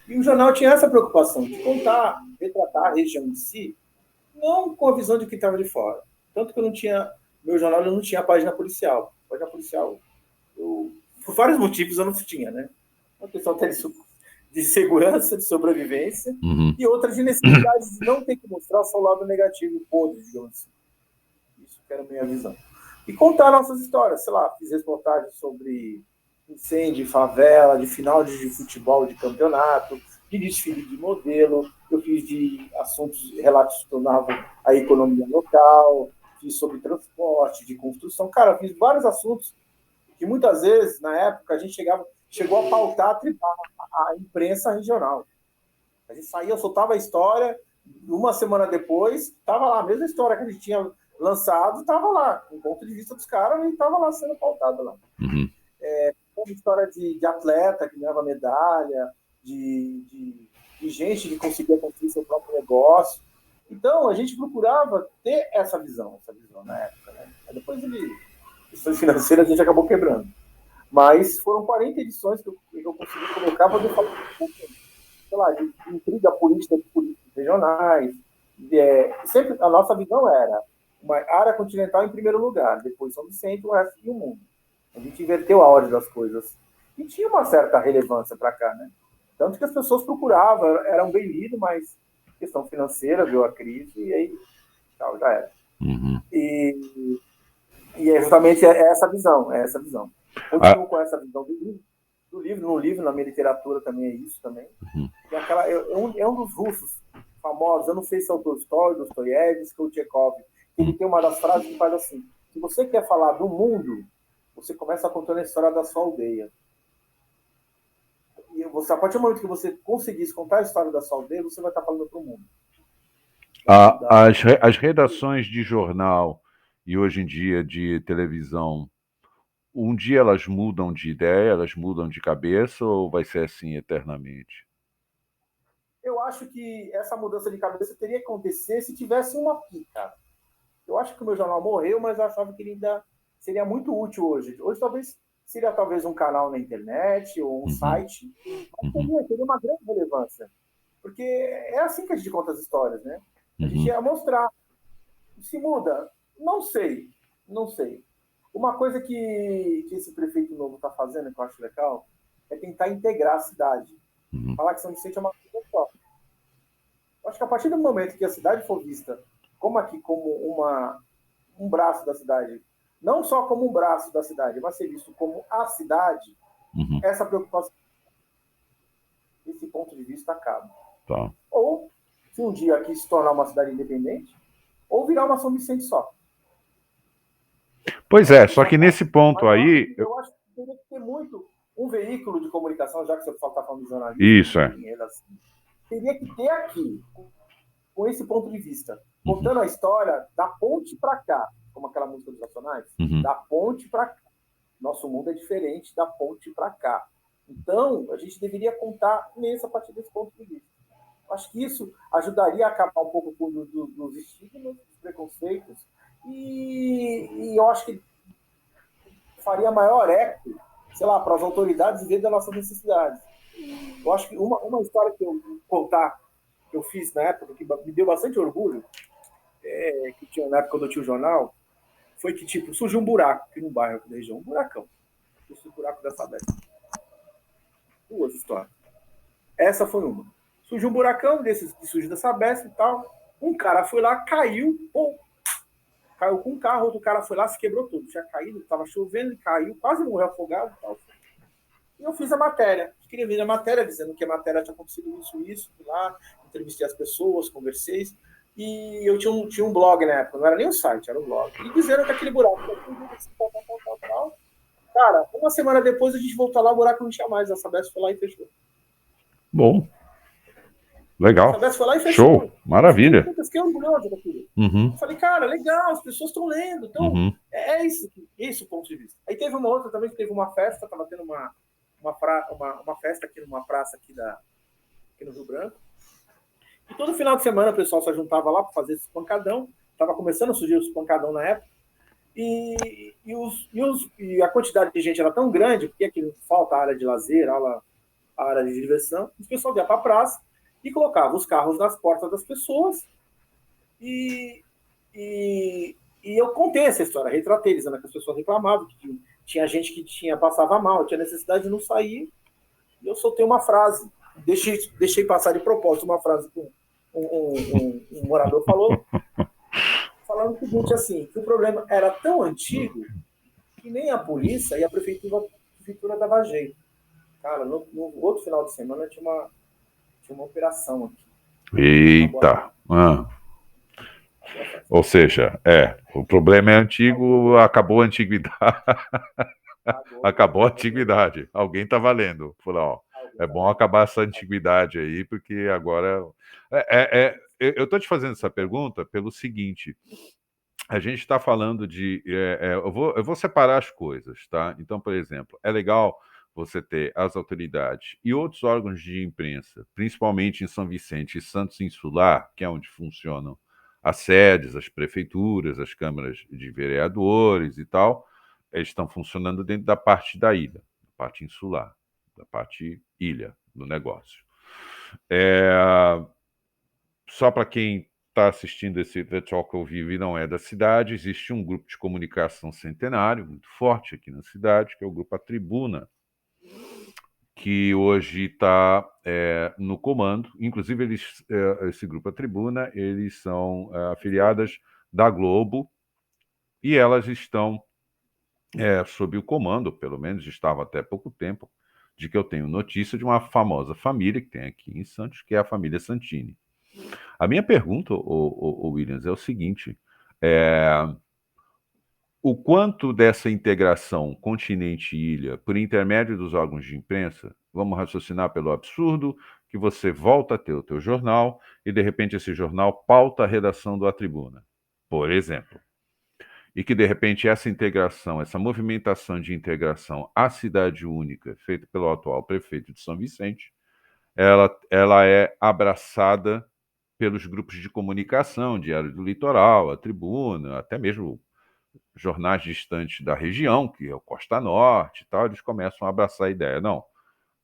E o jornal tinha essa preocupação de contar, retratar a região em si, não com a visão de quem estava de fora. Tanto que meu jornal não tinha a página policial. A página policial, por vários motivos, eu não tinha, né? Uma questão até de segurança, de sobrevivência, e outra de necessidade de não ter que mostrar só o lado negativo, podre, digamos assim. Isso que era a minha visão. E contar nossas histórias, fiz reportagens sobre incêndio, favela, de final de futebol, de campeonato, de desfile de modelo, eu fiz de assuntos relacionados à economia local, fiz sobre transporte, de construção. Cara, fiz vários assuntos que muitas vezes, na época, a gente chegou a pautar a imprensa regional. A gente saía, soltava a história uma semana depois, estava lá, a mesma história que a gente tinha lançado, estava lá, o ponto de vista dos caras, e estava lá sendo pautado lá. Uhum. Uma história de atleta que ganhava medalha, de gente que conseguia construir seu próprio negócio. Então, a gente procurava ter essa visão na época. Né? Aí depois, questões financeiras, a gente acabou quebrando. Mas foram 40 edições que eu consegui colocar para eu falar sei lá, de intriga política de políticos regionais. Sempre a nossa visão era uma área continental em primeiro lugar, depois São Vicente, o resto do mundo. A gente inverteu a ordem das coisas. E tinha uma certa relevância para cá, né? Tanto que as pessoas procuravam, eram bem lidos, mas questão financeira, viu a crise, e aí tchau, já era. Uhum. E é justamente essa visão, Continuo com essa visão do livro, no livro, na minha literatura também é isso também. Uhum. E é um dos russos famosos, eu não sei se é o Tolstói, Dostoiévski ou Tchekov, ele tem uma das frases que faz assim: se você quer falar do mundo, você começa contando a história da sua aldeia. E você, a partir do momento que você conseguisse contar a história da sua aldeia, você vai estar falando para o mundo. As redações de jornal e hoje em dia de televisão, um dia elas mudam de ideia, elas mudam de cabeça ou vai ser assim eternamente? Eu acho que essa mudança de cabeça teria que acontecer se tivesse uma pica. Eu acho que o meu jornal morreu, mas eu achava que ele ainda seria muito útil hoje. Hoje seria talvez um canal na internet ou um site, mas teria uma grande relevância. Porque é assim que a gente conta as histórias, né? A gente ia mostrar. Se muda? Não sei. Uma coisa que esse prefeito novo está fazendo, que eu acho legal, é tentar integrar a cidade. Falar que São Vicente é uma coisa só. Eu acho que a partir do momento que a cidade for vista como um braço da cidade, não só como um braço da cidade, mas ser visto como a cidade, essa preocupação, esse ponto de vista acaba. Tá. Ou, se um dia aqui se tornar uma cidade independente, ou virar uma São Vicente só. Pois é, só que nesse ponto aí... Eu acho que teria que ter muito um veículo de comunicação, já que você está falando de jornalismo. Isso, teria que ter aqui, com esse ponto de vista, contando a história da ponte para cá, como aquela música dos Nacionais, da ponte para cá. Nosso mundo é diferente da ponte para cá. Então, a gente deveria contar a partir desse ponto de vista. Acho que isso ajudaria a acabar um pouco dos estigmas, dos preconceitos, e eu acho que faria maior eco, sei lá, para as autoridades ver das nossas necessidades. Eu acho que uma história que eu contar, que eu fiz na época, que me deu bastante orgulho, que tinha na época quando eu tinha o jornal, foi que, tipo, surgiu um buraco aqui no bairro da região, um buracão. Esse buraco da Sabesp. 2 histórias. Essa foi uma. Surgiu um buracão desses que surgiu da Sabesp e tal. Um cara foi lá, caiu com um carro, outro cara foi lá, se quebrou tudo. Tinha caído, estava chovendo, ele caiu, quase morreu afogado e tal. E eu fiz a matéria. Escrevi a matéria dizendo que a matéria tinha acontecido isso, fui lá, entrevistei as pessoas, conversei. E eu tinha um blog na época, não era nem um site, era um blog. E dizendo que aquele buraco, tal. Cara, uma semana depois a gente voltou lá, o buraco não tinha mais. A Sabesp foi lá e fechou. Bom. Legal. A Sabesp foi lá e fechou. Show. Maravilha. Eu fiquei orgulhoso daquilo. Eu falei, cara, legal, as pessoas estão lendo. Então, é esse o ponto de vista. Aí teve uma outra também, que teve uma festa, estava tendo uma festa aqui numa praça aqui no Rio Branco. E todo final de semana o pessoal se juntava lá para fazer esse pancadão. Estava começando a surgir os pancadão na época. E a quantidade de gente era tão grande, porque aqui falta a área de lazer, a área de diversão. O pessoal ia para a praça e colocava os carros nas portas das pessoas. E eu contei essa história, retratei, dizendo que as pessoas reclamavam, que tinha gente que passava mal, tinha necessidade de não sair. E eu soltei uma frase. Deixei passar de propósito uma frase que um morador falou, falando o seguinte, assim, que o problema era tão antigo que nem a polícia e a prefeitura dava jeito. Cara, no outro final de semana tinha uma operação aqui. Eita! Ou seja, o problema é antigo, acabou a antiguidade. Acabou a antiguidade. Alguém está valendo. Falou, ó, é bom acabar essa antiguidade aí, porque agora... eu estou te fazendo essa pergunta pelo seguinte: a gente está falando de. Eu vou separar as coisas, tá? Então, por exemplo, é legal você ter as autoridades e outros órgãos de imprensa, principalmente em São Vicente e Santos Insular, que é onde funcionam as sedes, as prefeituras, as câmaras de vereadores e tal, eles estão funcionando dentro da parte da ilha, da parte insular, da parte ilha do negócio. Só para quem está assistindo esse The Talk ao vivo e não é da cidade, existe um grupo de comunicação centenário, muito forte aqui na cidade, que é o Grupo A Tribuna, que hoje está no comando. Inclusive, esse Grupo A Tribuna, eles são afiliadas da Globo e elas estão sob o comando, pelo menos estavam até pouco tempo, de que eu tenho notícia de uma famosa família que tem aqui em Santos, que é a família Santini. A minha pergunta, o Williams, é o seguinte: é, o quanto dessa integração continente-ilha, por intermédio dos órgãos de imprensa, vamos raciocinar pelo absurdo que você volta a ter o teu jornal e, de repente, esse jornal pauta a redação do A Tribuna, por exemplo. E que, de repente, essa integração, essa movimentação de integração à cidade única, feita pelo atual prefeito de São Vicente, ela é abraçada pelos grupos de comunicação, Diário do Litoral, a Tribuna, até mesmo jornais distantes da região, que é o Costa Norte e tal, eles começam a abraçar a ideia. Não,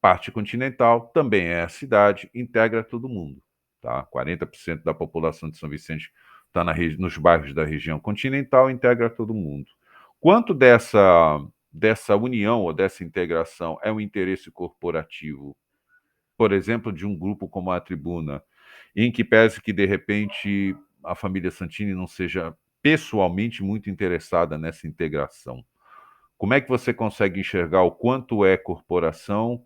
parte continental também é a cidade, integra todo mundo. Tá? 40% da população de São Vicente está nos bairros da região continental, integra todo mundo. Quanto dessa união ou dessa integração é um interesse corporativo, por exemplo, de um grupo como a Tribuna, em que pese que, de repente, a família Santini não seja pessoalmente muito interessada nessa integração? Como é que você consegue enxergar o quanto é corporação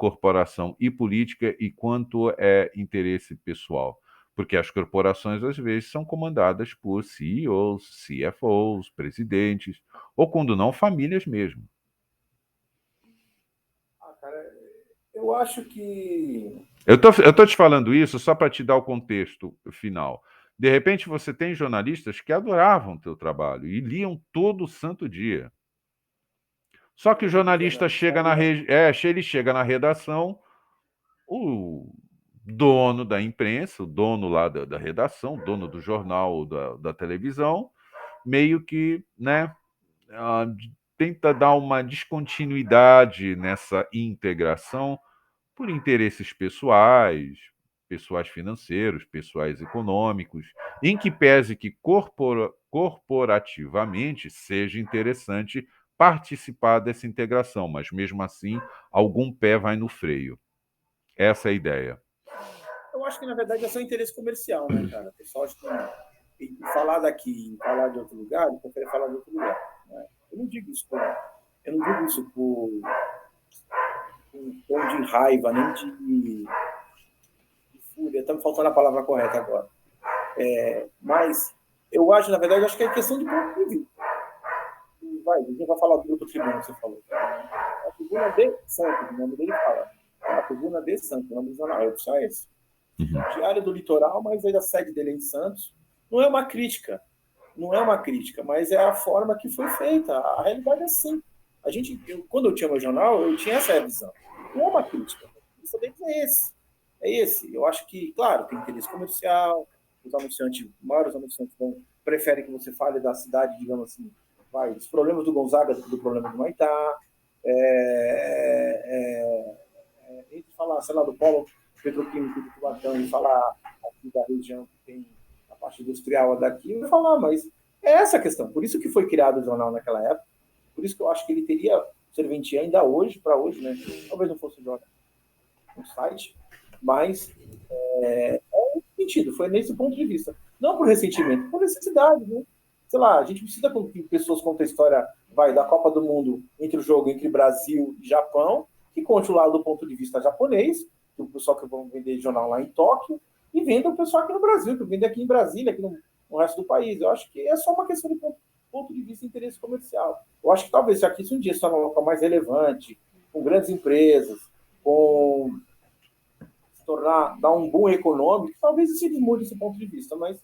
e política, e quanto é interesse pessoal? Porque as corporações, às vezes, são comandadas por CEOs, CFOs, presidentes, ou, quando não, famílias mesmo. Cara, eu acho que. Eu tô te falando isso só para te dar o contexto final. De repente, você tem jornalistas que adoravam o teu trabalho e liam todo santo dia. Só que o jornalista ele chega na redação, o dono da imprensa, o dono lá da redação, o dono do jornal, da televisão, meio que, né, ah, tenta dar uma descontinuidade nessa integração por interesses pessoais, pessoais financeiros, pessoais econômicos, em que pese que corporativamente seja interessante participar dessa integração, mas mesmo assim algum pé vai no freio. Essa é a ideia. Eu acho que, na verdade, é só interesse comercial, né, cara? O pessoal acha que falar daqui e falar de outro lugar, ele prefere falar de outro lugar. Né? Eu não digo isso por um tom de raiva, nem de fúria. Está me faltando a palavra correta agora. Mas eu acho, na verdade, acho que é questão de ponto de vista. A gente vai falar do grupo Tribuna que você falou. A Tribuna de Santos, o nome dele fala. A Tribuna de Santos, o nome do jornal é só esse. Diário do Litoral, mas a sede dele é em Santos. Não é uma crítica, mas é a forma que foi feita. A realidade é assim. Quando eu tinha meu jornal, eu tinha essa visão. Não é uma crítica. Isso é esse. É esse. Eu acho que, claro, tem interesse comercial. Os maiores anunciantes preferem que você fale da cidade, digamos assim, dos problemas do Gonzaga do que do problema do Maitá. Entre falar, sei lá, do polo petroquímico do Cubatão e falar aqui da região que tem a parte industrial daqui, eu vou falar, mas é essa a questão. Por isso que foi criado o jornal naquela época, por isso que eu acho que ele teria serventia ainda hoje, para hoje, né? Talvez não fosse um site, mas um sentido, foi nesse ponto de vista. Não por ressentimento, por necessidade, né? Sei lá, a gente precisa que pessoas contem a história da Copa do Mundo entre o jogo entre Brasil e Japão, que conte o lado do ponto de vista japonês, o pessoal que vão vender jornal lá em Tóquio, e venda o pessoal aqui no Brasil, que vende aqui em Brasília, aqui no resto do país. Eu acho que é só uma questão de ponto de vista de interesse comercial. Eu acho que talvez, se aqui um dia se tornar um local mais relevante, com grandes empresas, com dar um boom econômico, talvez se mude esse ponto de vista, mas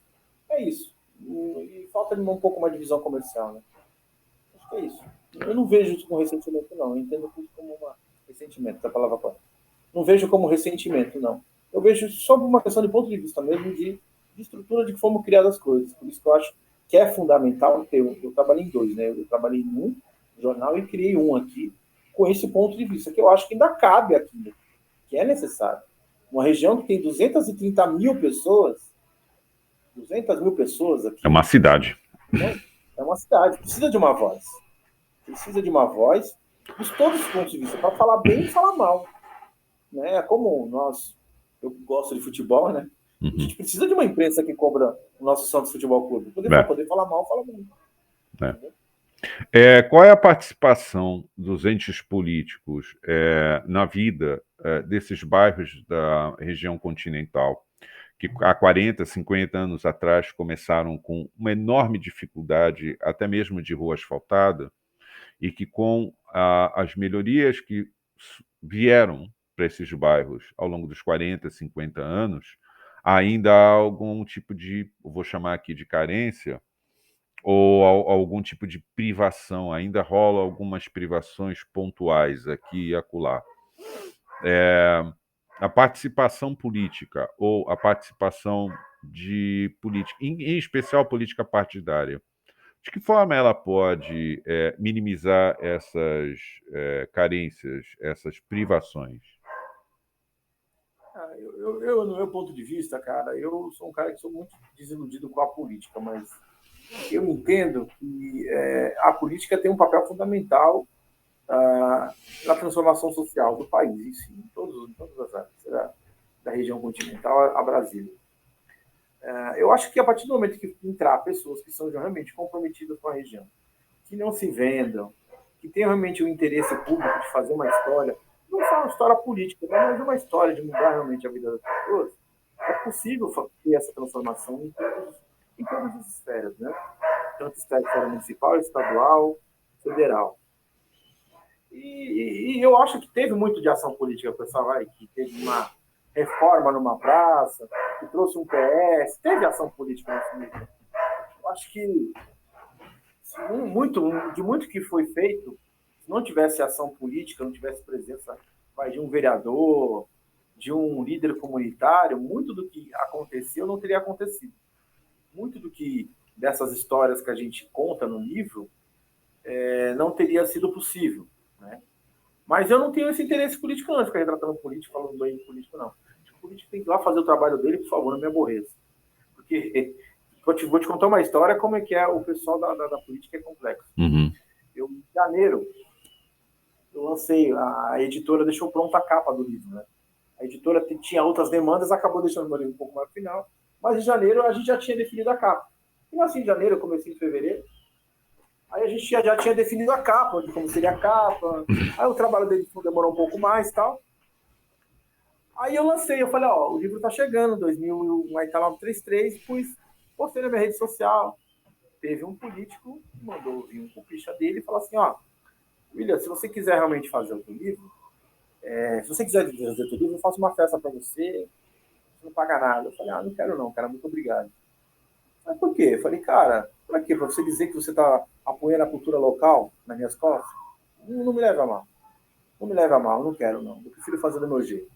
é isso. E falta um pouco mais de visão comercial, né? Acho que é isso. Eu não vejo isso como ressentimento, não. Eu entendo tudo como ressentimento, da palavra correta. Não vejo como ressentimento, não. Eu vejo só uma questão de ponto de vista mesmo de estrutura de que fomos criadas as coisas. Por isso que eu acho que é fundamental ter. Eu trabalhei em dois, né? Eu trabalhei em um jornal e criei um aqui com esse ponto de vista, que eu acho que ainda cabe aqui, que é necessário. Uma região que tem 230 mil pessoas, 200 mil pessoas aqui. É uma cidade. Né? É uma cidade, precisa de uma voz. Precisa de uma voz de todos os pontos de vista, para falar bem e falar mal. Né? É como eu gosto de futebol, né? A gente precisa de uma imprensa que cobra o nosso Santos Futebol Clube. Poder falar mal, fala bem. Qual é a participação dos entes políticos na vida desses bairros da região continental, que há 40, 50 anos atrás começaram com uma enorme dificuldade, até mesmo de rua asfaltada, e que com as melhorias que vieram para esses bairros ao longo dos 40, 50 anos, ainda há algum tipo de, vou chamar aqui de carência, ou algum tipo de privação, ainda rola algumas privações pontuais aqui e acolá. A participação política, ou a participação de política, em especial política partidária, de que forma ela pode minimizar essas carências, essas privações? No meu ponto de vista, cara, eu sou um cara que sou muito desiludido com a política, mas eu entendo que a política tem um papel fundamental na transformação social do país, em si, em todas as áreas, da região continental a Brasília. Eu acho que a partir do momento que entrar pessoas que são realmente comprometidas com a região, que não se vendam, que tenham realmente o interesse público de fazer uma história, não só uma história política, mas uma história de mudar realmente a vida das pessoas, é possível ter essa transformação em todas as esferas, né? Tanto esfera municipal, estadual, federal. E eu acho que teve muito de ação política, pessoal, que teve uma reforma numa praça, que trouxe um PS, teve ação política nesse meio. Eu acho que de muito que foi feito, se não tivesse ação política, não tivesse presença de um vereador, de um líder comunitário, muito do que aconteceu não teria acontecido. Muito do que dessas histórias que a gente conta no livro não teria sido possível. Né? Mas eu não tenho esse interesse político, não, de ficar retratando político, falando bem de político, não. O político tem que ir lá fazer o trabalho dele, por favor, não me aborreça. Porque vou te contar uma história, como é que é o pessoal da política é complexo. Eu, em janeiro, eu lancei, a editora deixou pronta a capa do livro, né? A editora tinha outras demandas, acabou deixando o meu livro um pouco mais no final, mas em janeiro a gente já tinha definido a capa. E assim, em janeiro, eu comecei em fevereiro, aí a gente já tinha definido a capa, de como seria a capa, aí o trabalho dele demorou um pouco mais e tal. Aí eu lancei, eu falei, o livro tá chegando, 2001, aí tá 933, postei na minha rede social. Teve um político que mandou vir um cupista dele e falou assim, William, se você quiser realmente fazer o teu livro, se você quiser fazer o teu livro, eu faço uma festa para você não paga nada. Eu falei, não quero não, cara, muito obrigado. Mas por quê? Eu falei, cara, pra quê? Pra você dizer que você tá apoiando a cultura local nas minhas costas? Não me leve a mal. Não me leve a mal, não quero não. Eu prefiro fazer do meu jeito.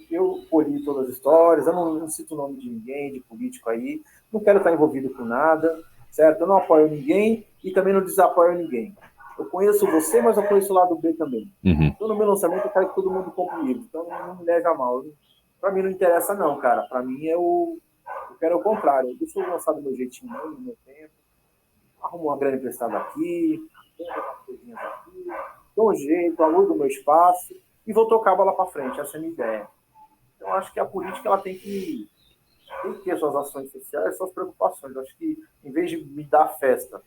Eu colhi todas as histórias, eu não cito o nome de ninguém, de político aí, não quero estar envolvido com nada, certo? Eu não apoio ninguém e também não desapoio ninguém. Eu conheço você, mas eu conheço o lado B também. Então, no meu lançamento, eu quero que todo mundo compre o livro. Então, não me leve a mal. Para mim, não interessa, não, cara. Para mim, eu quero o contrário. Deixa eu lançar do meu jeitinho, no meu tempo. Arrumo uma grana emprestada aqui, umas coisinhas aqui, dou um jeito, alugo o meu espaço e vou tocar a bola para frente. Essa é a minha ideia. Então, acho que a política ela tem que ter suas ações sociais, suas preocupações. Eu acho que, em vez de me dar festa,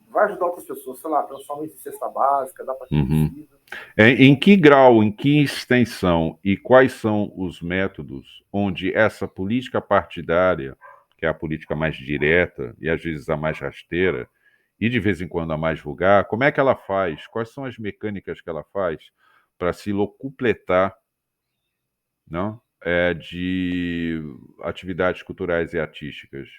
vai ajudar outras pessoas, sei lá, transforma isso em cesta básica, dá para quem precisa. Em que grau, em que extensão e quais são os métodos onde essa política partidária, que é a política mais direta e às vezes a mais rasteira, e de vez em quando a mais vulgar, como é que ela faz? Quais são as mecânicas que ela faz para se locupletar, não? de atividades culturais e artísticas?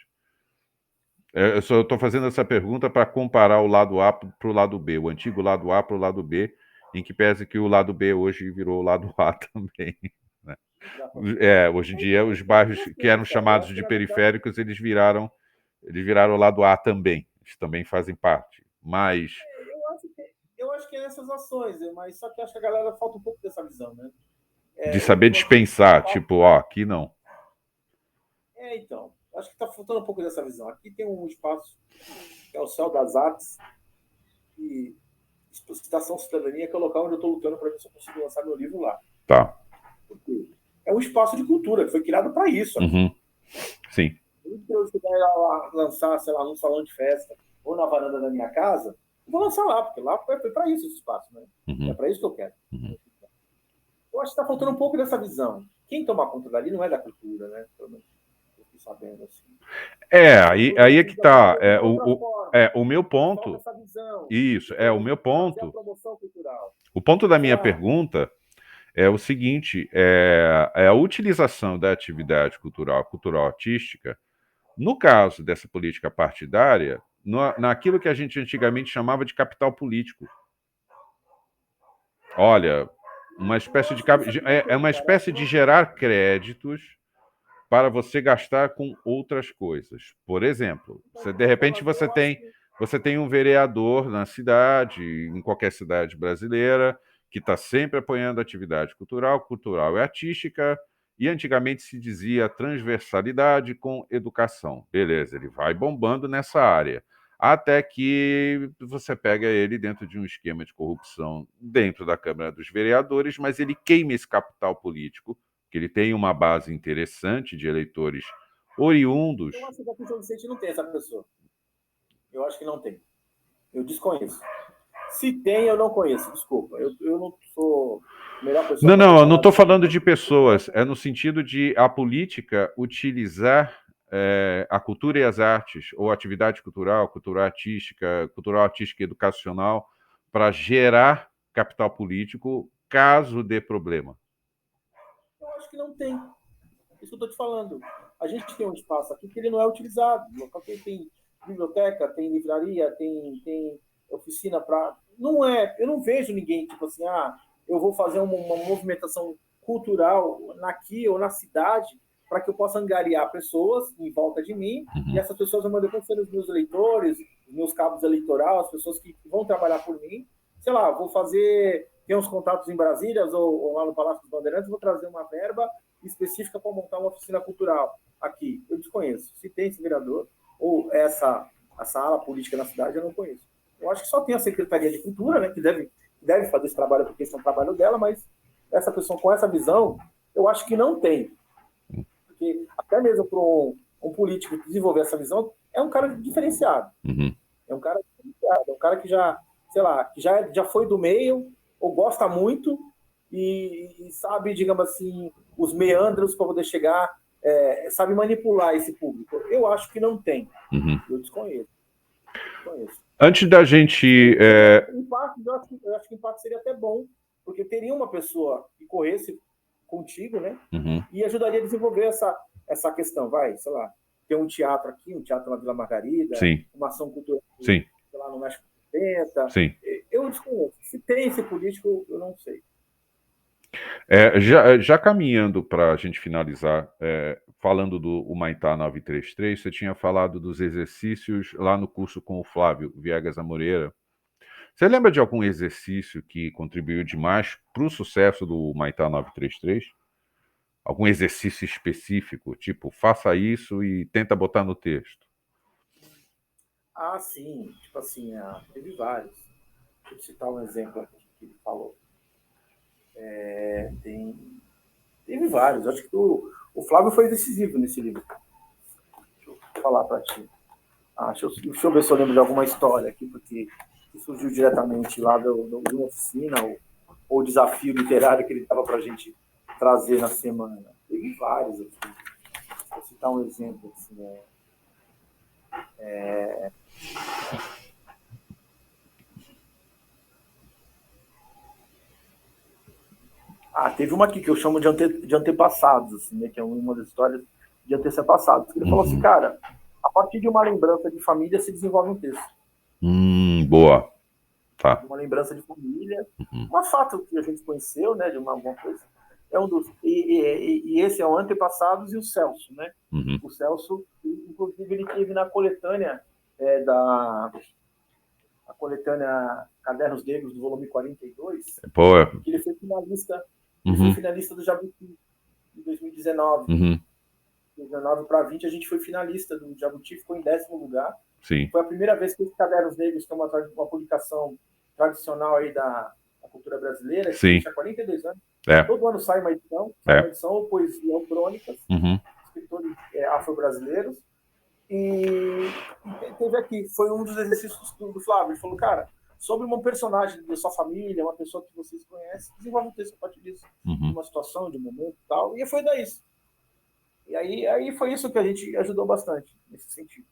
Eu só estou fazendo essa pergunta para comparar o lado A para o lado B, o antigo lado A para o lado B, em que pese que o lado B hoje virou o lado A também, né? Exatamente. Hoje em dia, Então, os tem as bairros duas que eram coisas, cara. Eu chamados acho que, de na verdade, periféricos, eles viraram o lado A também. Eles também fazem parte. Mas eu acho que é essas ações, mas só que acho que a galera falta um pouco dessa visão, né? de Eu saber tenho aqui um dispensar, espaço. tipo, ó, aqui não. Então, acho que está faltando um pouco dessa visão. Aqui tem um espaço que é o Céu das Artes, e Estação Cidadania, que é o local onde eu estou lutando para ver se eu consigo lançar meu livro lá. Tá. Por quê? É um espaço de cultura que foi criado para isso aqui. Uhum. Sim. Então, se eu quiser lá lançar, sei lá, num salão de festa ou na varanda da minha casa, eu vou lançar lá, porque lá foi para isso esse espaço, né? É Uhum. para isso que eu quero. Uhum. Eu acho que está faltando um pouco dessa visão. Quem toma conta dali não é da cultura, né? Pelo menos eu fiquei sabendo assim. Aí é que Precisa tá. fazer de outra forma. O meu Falta ponto, essa visão isso, de, por o meu exemplo, fazer a ponto. promoção cultural. O ponto da Sei minha lá, pergunta é o seguinte: é a utilização da atividade cultural artística, no caso dessa política partidária, naquilo que a gente antigamente chamava de capital político. Olha, uma eu espécie de acho que isso aqui não é tem, uma cara. Eu acho espécie que de não tem. gerar créditos para você gastar com outras coisas. Por exemplo, Então, você, por de isso que eu tô repente falando, eu acho que você tem um vereador na cidade, em qualquer cidade brasileira, que está sempre apoiando a atividade cultural e artística, e antigamente se dizia transversalidade com educação. Beleza, ele vai bombando nessa área. Até que você pega ele dentro de um esquema de corrupção dentro da Câmara dos Vereadores, mas ele queima esse capital político, que ele tem uma base interessante de eleitores oriundos. eu acho que aqui em São Vicente não tem essa pessoa. Eu acho que não tem. Eu desconheço. Se tem, eu não conheço. Desculpa. Eu não sou a melhor pessoa Não, para não, eu não falar estou disso. falando de Eu não pessoas, é no conheço. sentido de a política utilizar a cultura e as artes, ou atividade cultural artística e educacional, para gerar capital político caso dê problema. Eu acho que não tem. Isso que eu estou te falando. A gente tem um espaço aqui que ele não é utilizado. O local que tem biblioteca, tem livraria, tem oficina para. Não é. Eu não vejo ninguém, tipo assim, eu vou fazer uma movimentação cultural aqui ou na cidade para que eu possa angariar pessoas em volta de mim e Uhum. essas pessoas vão depois ser os meus eleitores, os meus cabos eleitorais, as pessoas que vão trabalhar por mim. Sei lá, vou fazer. Tem uns contatos em Brasília ou lá no Palácio dos Bandeirantes, vou trazer uma verba específica para montar uma oficina cultural aqui. Eu desconheço. Se tem esse vereador ou essa ala política na cidade, eu não conheço. Eu acho que só tem a Secretaria de Cultura, né, que deve fazer esse trabalho porque esse é um trabalho dela, mas essa pessoa com essa visão, eu acho que não tem. Porque até mesmo para um político desenvolver essa visão, é um cara diferenciado. Uhum. É um cara diferenciado. É um cara que já, sei lá, que já foi do meio, ou gosta muito, e sabe, digamos assim, os meandros para poder chegar, sabe manipular esse público. Eu acho que não tem. Uhum. Eu desconheço. Desconheço. Antes da gente. Se tivesse impacto, eu acho que o impacto seria até bom, porque teria uma pessoa que corresse contigo, né? Uhum. E ajudaria a desenvolver essa questão. Vai, sei lá, ter um teatro aqui, um teatro na Vila Margarida, Sim, uma ação cultural, sim, sei lá, no México 70. sim. Eu desconheço. Se tem esse político, eu não sei. Já caminhando para a gente finalizar, falando do Humaitá 933, você tinha falado dos exercícios lá no curso com o Flávio Viegas Amoreira. Você lembra de algum exercício que contribuiu demais para o sucesso do Humaitá 933? Algum exercício específico, tipo, faça isso e tenta botar no texto? Sim. Tipo assim, teve vários. Deixa eu citar um exemplo aqui que ele falou. Teve vários. Acho que o Flávio foi decisivo nesse livro. Deixa eu falar para ti. Deixa eu ver se eu lembro de alguma história aqui, porque surgiu diretamente lá de uma oficina, ou desafio literário que ele estava para a gente trazer na semana. Teve vários aqui. Vou citar um exemplo. Assim, Teve uma aqui que eu chamo de antepassados, assim, né? Que é uma das histórias de antepassados. Ele falou assim, cara, a partir de uma lembrança de família se desenvolve um texto. Boa. Tá. Uma lembrança de família, Uhum. um fato que a gente conheceu, né? De alguma coisa. É um dos, e esse é o Antepassados e o Celso, né? Uhum. O Celso, inclusive, ele teve na coletânea a coletânea Cadernos Negros, do volume 42, Pô, que ele foi finalista. Ele foi uhum. finalista do Jabuti em 2019. Uhum. 19 para 20, a gente foi finalista do Jabuti, ficou em 10º lugar. Sim. Foi a primeira vez que os Cadernos Negros, que é uma publicação tradicional aí da cultura brasileira, que existe há 42 anos. Todo ano sai uma edição, ou poesia ou crônicas, escritores afro-brasileiros. E teve aqui, foi um dos exercícios do Flávio. Ele falou, cara, sobre uma personagem da sua família, uma pessoa que vocês conhecem, desenvolve um texto a partir disso, de uma situação, de um momento e tal. E foi daí isso. E aí foi isso que a gente ajudou bastante, nesse sentido.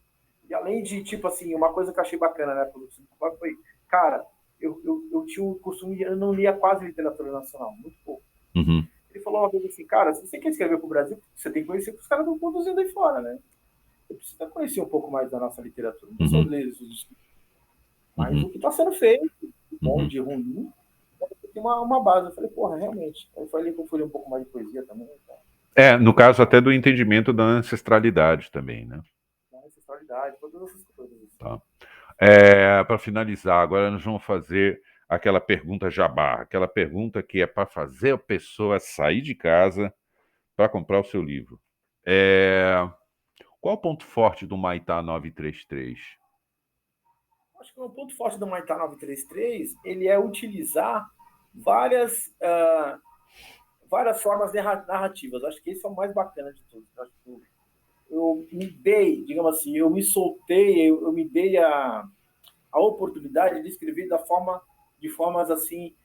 E além de, tipo assim, uma coisa que eu achei bacana, né, foi, cara, eu tinha o costume, eu não lia quase literatura nacional, muito pouco. Ele falou uma vez assim, cara, se você quer escrever pro Brasil, você tem que conhecer o que os caras estão produzindo aí fora, né? Você precisa conhecer um pouco mais da nossa literatura. Não sou ler os mas o que está sendo feito, de bom, de ruim, tem uma base. Eu falei, porra, realmente. Aí eu falei que eu fui ler um pouco mais de poesia também. Tá? No caso até do entendimento da ancestralidade também, né? Da ancestralidade, todas essas coisas. Tá. Para finalizar, agora nós vamos fazer aquela pergunta jabá, aquela pergunta que é para fazer a pessoa sair de casa para comprar o seu livro. Qual o ponto forte do Maitá 933? Acho que o ponto forte do Maitá 933 ele é utilizar várias formas narrativas. Acho que esse é o mais bacana de tudo. Acho que eu me dei, digamos assim, eu me soltei, eu me dei a oportunidade de escrever de formas assim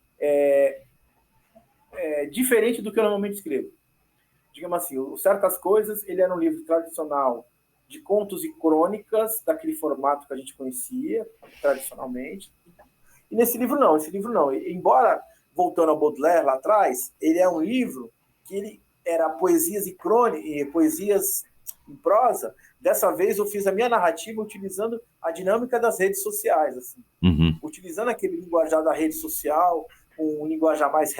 diferente do que eu normalmente escrevo. Digamos assim, o Certas Coisas, ele era um livro tradicional de contos e crônicas, daquele formato que a gente conhecia tradicionalmente. E nesse livro não, Embora, voltando ao Baudelaire lá atrás, ele é um livro que ele era poesias e poesias em prosa. Dessa vez eu fiz a minha narrativa utilizando a dinâmica das redes sociais, assim. Utilizando aquele linguajar da rede social, um linguajar mais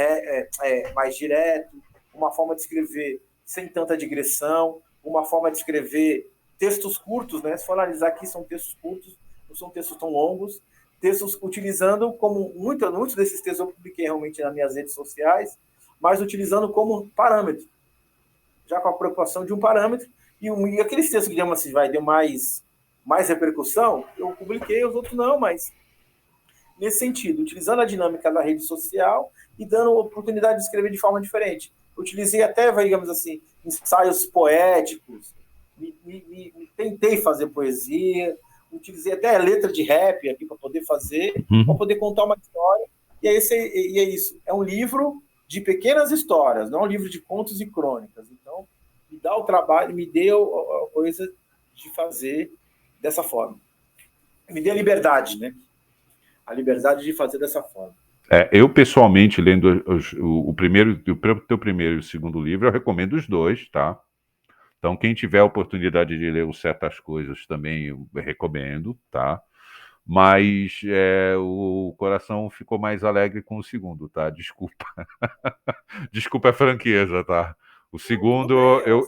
direto, uma forma de escrever sem tanta digressão, uma forma de escrever textos curtos, né? Se for analisar aqui, são textos curtos, não são textos tão longos, textos utilizando como muitos desses textos eu publiquei realmente nas minhas redes sociais, mas utilizando como parâmetro, já com a preocupação de um parâmetro, e aqueles textos que, digamos assim, deu mais repercussão, eu publiquei, os outros não, mas nesse sentido, utilizando a dinâmica da rede social e dando oportunidade de escrever de forma diferente. Utilizei até, digamos assim, ensaios poéticos, tentei fazer poesia, utilizei até letra de rap aqui para poder fazer, para poder contar uma história. E é isso. É um livro de pequenas histórias, não é um livro de contos e crônicas. Então, me dá o trabalho, me deu a coisa de fazer dessa forma. Me dê a liberdade, né? A liberdade de fazer dessa forma. Eu, pessoalmente, lendo o teu primeiro e o segundo livro, eu recomendo os dois, tá? Então, quem tiver a oportunidade de ler Certas Coisas também, eu recomendo, tá? Mas o coração ficou mais alegre com o segundo, tá? Desculpa. Desculpa a franqueza, tá? O segundo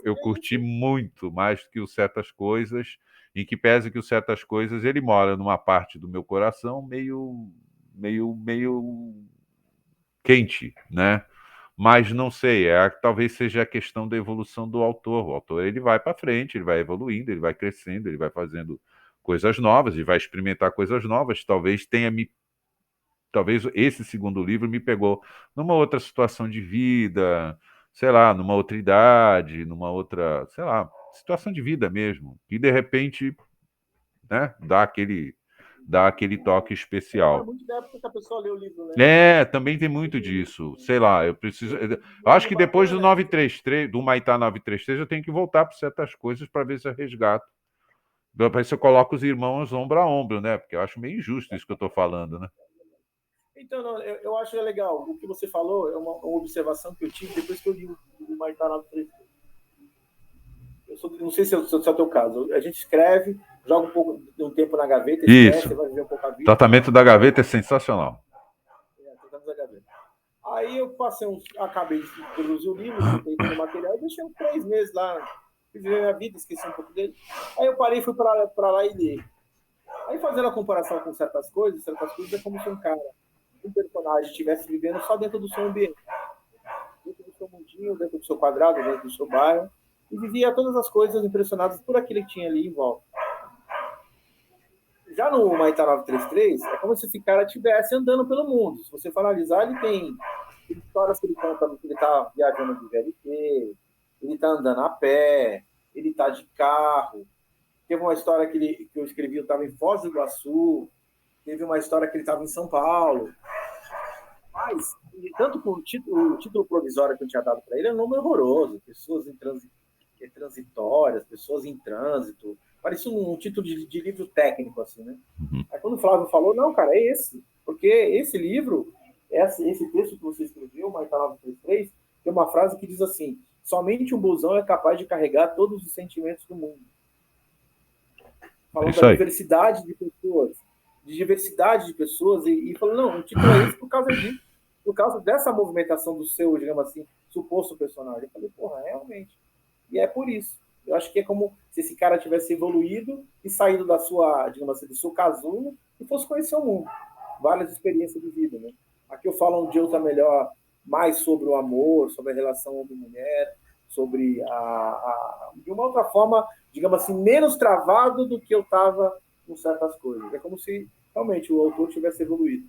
eu curti muito mais do que o Certas Coisas, em que pese que o Certas Coisas ele mora numa parte do meu coração meio quente, né? Mas não sei, talvez seja a questão da evolução do autor. O autor ele vai para frente, ele vai evoluindo, ele vai crescendo, ele vai fazendo coisas novas, ele vai experimentar coisas novas. Talvez esse segundo livro me pegou numa outra situação de vida, sei lá, numa outra idade, numa outra, sei lá, situação de vida mesmo, que de repente, né, dá aquele toque especial. Muito da época que a pessoa lê o livro, né? Também tem muito disso. Sei lá, eu preciso. Eu acho que depois do 933, do Maitá 933, eu tenho que voltar para certas coisas para ver se eu resgato. Para ver se eu coloco os irmãos ombro a ombro, né? Porque eu acho meio injusto isso que eu estou falando, né? Então, não, eu acho legal. O que você falou é uma observação que eu tive depois que eu li o Maitar 933. Não sei se é o teu caso. A gente escreve, joga um pouco de um tempo na gaveta, esquece, Isso. vai viver um pouco a vida. Tratamento da gaveta é sensacional. Tratamento da gaveta. Aí eu acabei de produzir o livro, juntei todo o material e deixei uns 3 meses lá, fiz viver minha vida, esqueci um pouco dele. Aí eu parei e fui para lá e li. Aí fazendo a comparação com certas coisas é como se um personagem estivesse vivendo só dentro do seu ambiente, dentro do seu mundinho, dentro do seu quadrado, dentro do seu bairro, e vivia todas as coisas impressionadas por aquilo que tinha ali em volta. Já no Maitá 933, é como se esse cara estivesse andando pelo mundo. Se você for analisar, ele tem histórias que ele conta que ele está viajando de VLT, ele está andando a pé, ele está de carro. Teve uma história que eu escrevi, eu estava em Foz do Iguaçu, teve uma história que ele estava em São Paulo. Mas, tanto com o título provisório que eu tinha dado para ele, é um nome horroroso. Pessoas transitórias, pessoas em trânsito. Parecia um título de livro técnico, assim, né? Uhum. Aí quando o Flávio falou, não, cara, é esse. Porque esse livro, esse texto que você escreveu, Maitá 933, tem uma frase que diz assim: somente um busão é capaz de carregar todos os sentimentos do mundo. Falando da diversidade de pessoas, e falando, não, o título é esse por causa dessa movimentação do seu, digamos assim, suposto personagem. Eu falei, porra, realmente. E é por isso. Eu acho que é como se esse cara tivesse evoluído e saído da sua, digamos assim, do seu casulo e fosse conhecer o mundo. Várias experiências de vida, né? Aqui eu falo de outra melhor, mais sobre o amor, sobre a relação homem-mulher, sobre de uma outra forma, digamos assim, menos travado do que eu estava com certas coisas. É como se realmente o autor tivesse evoluído.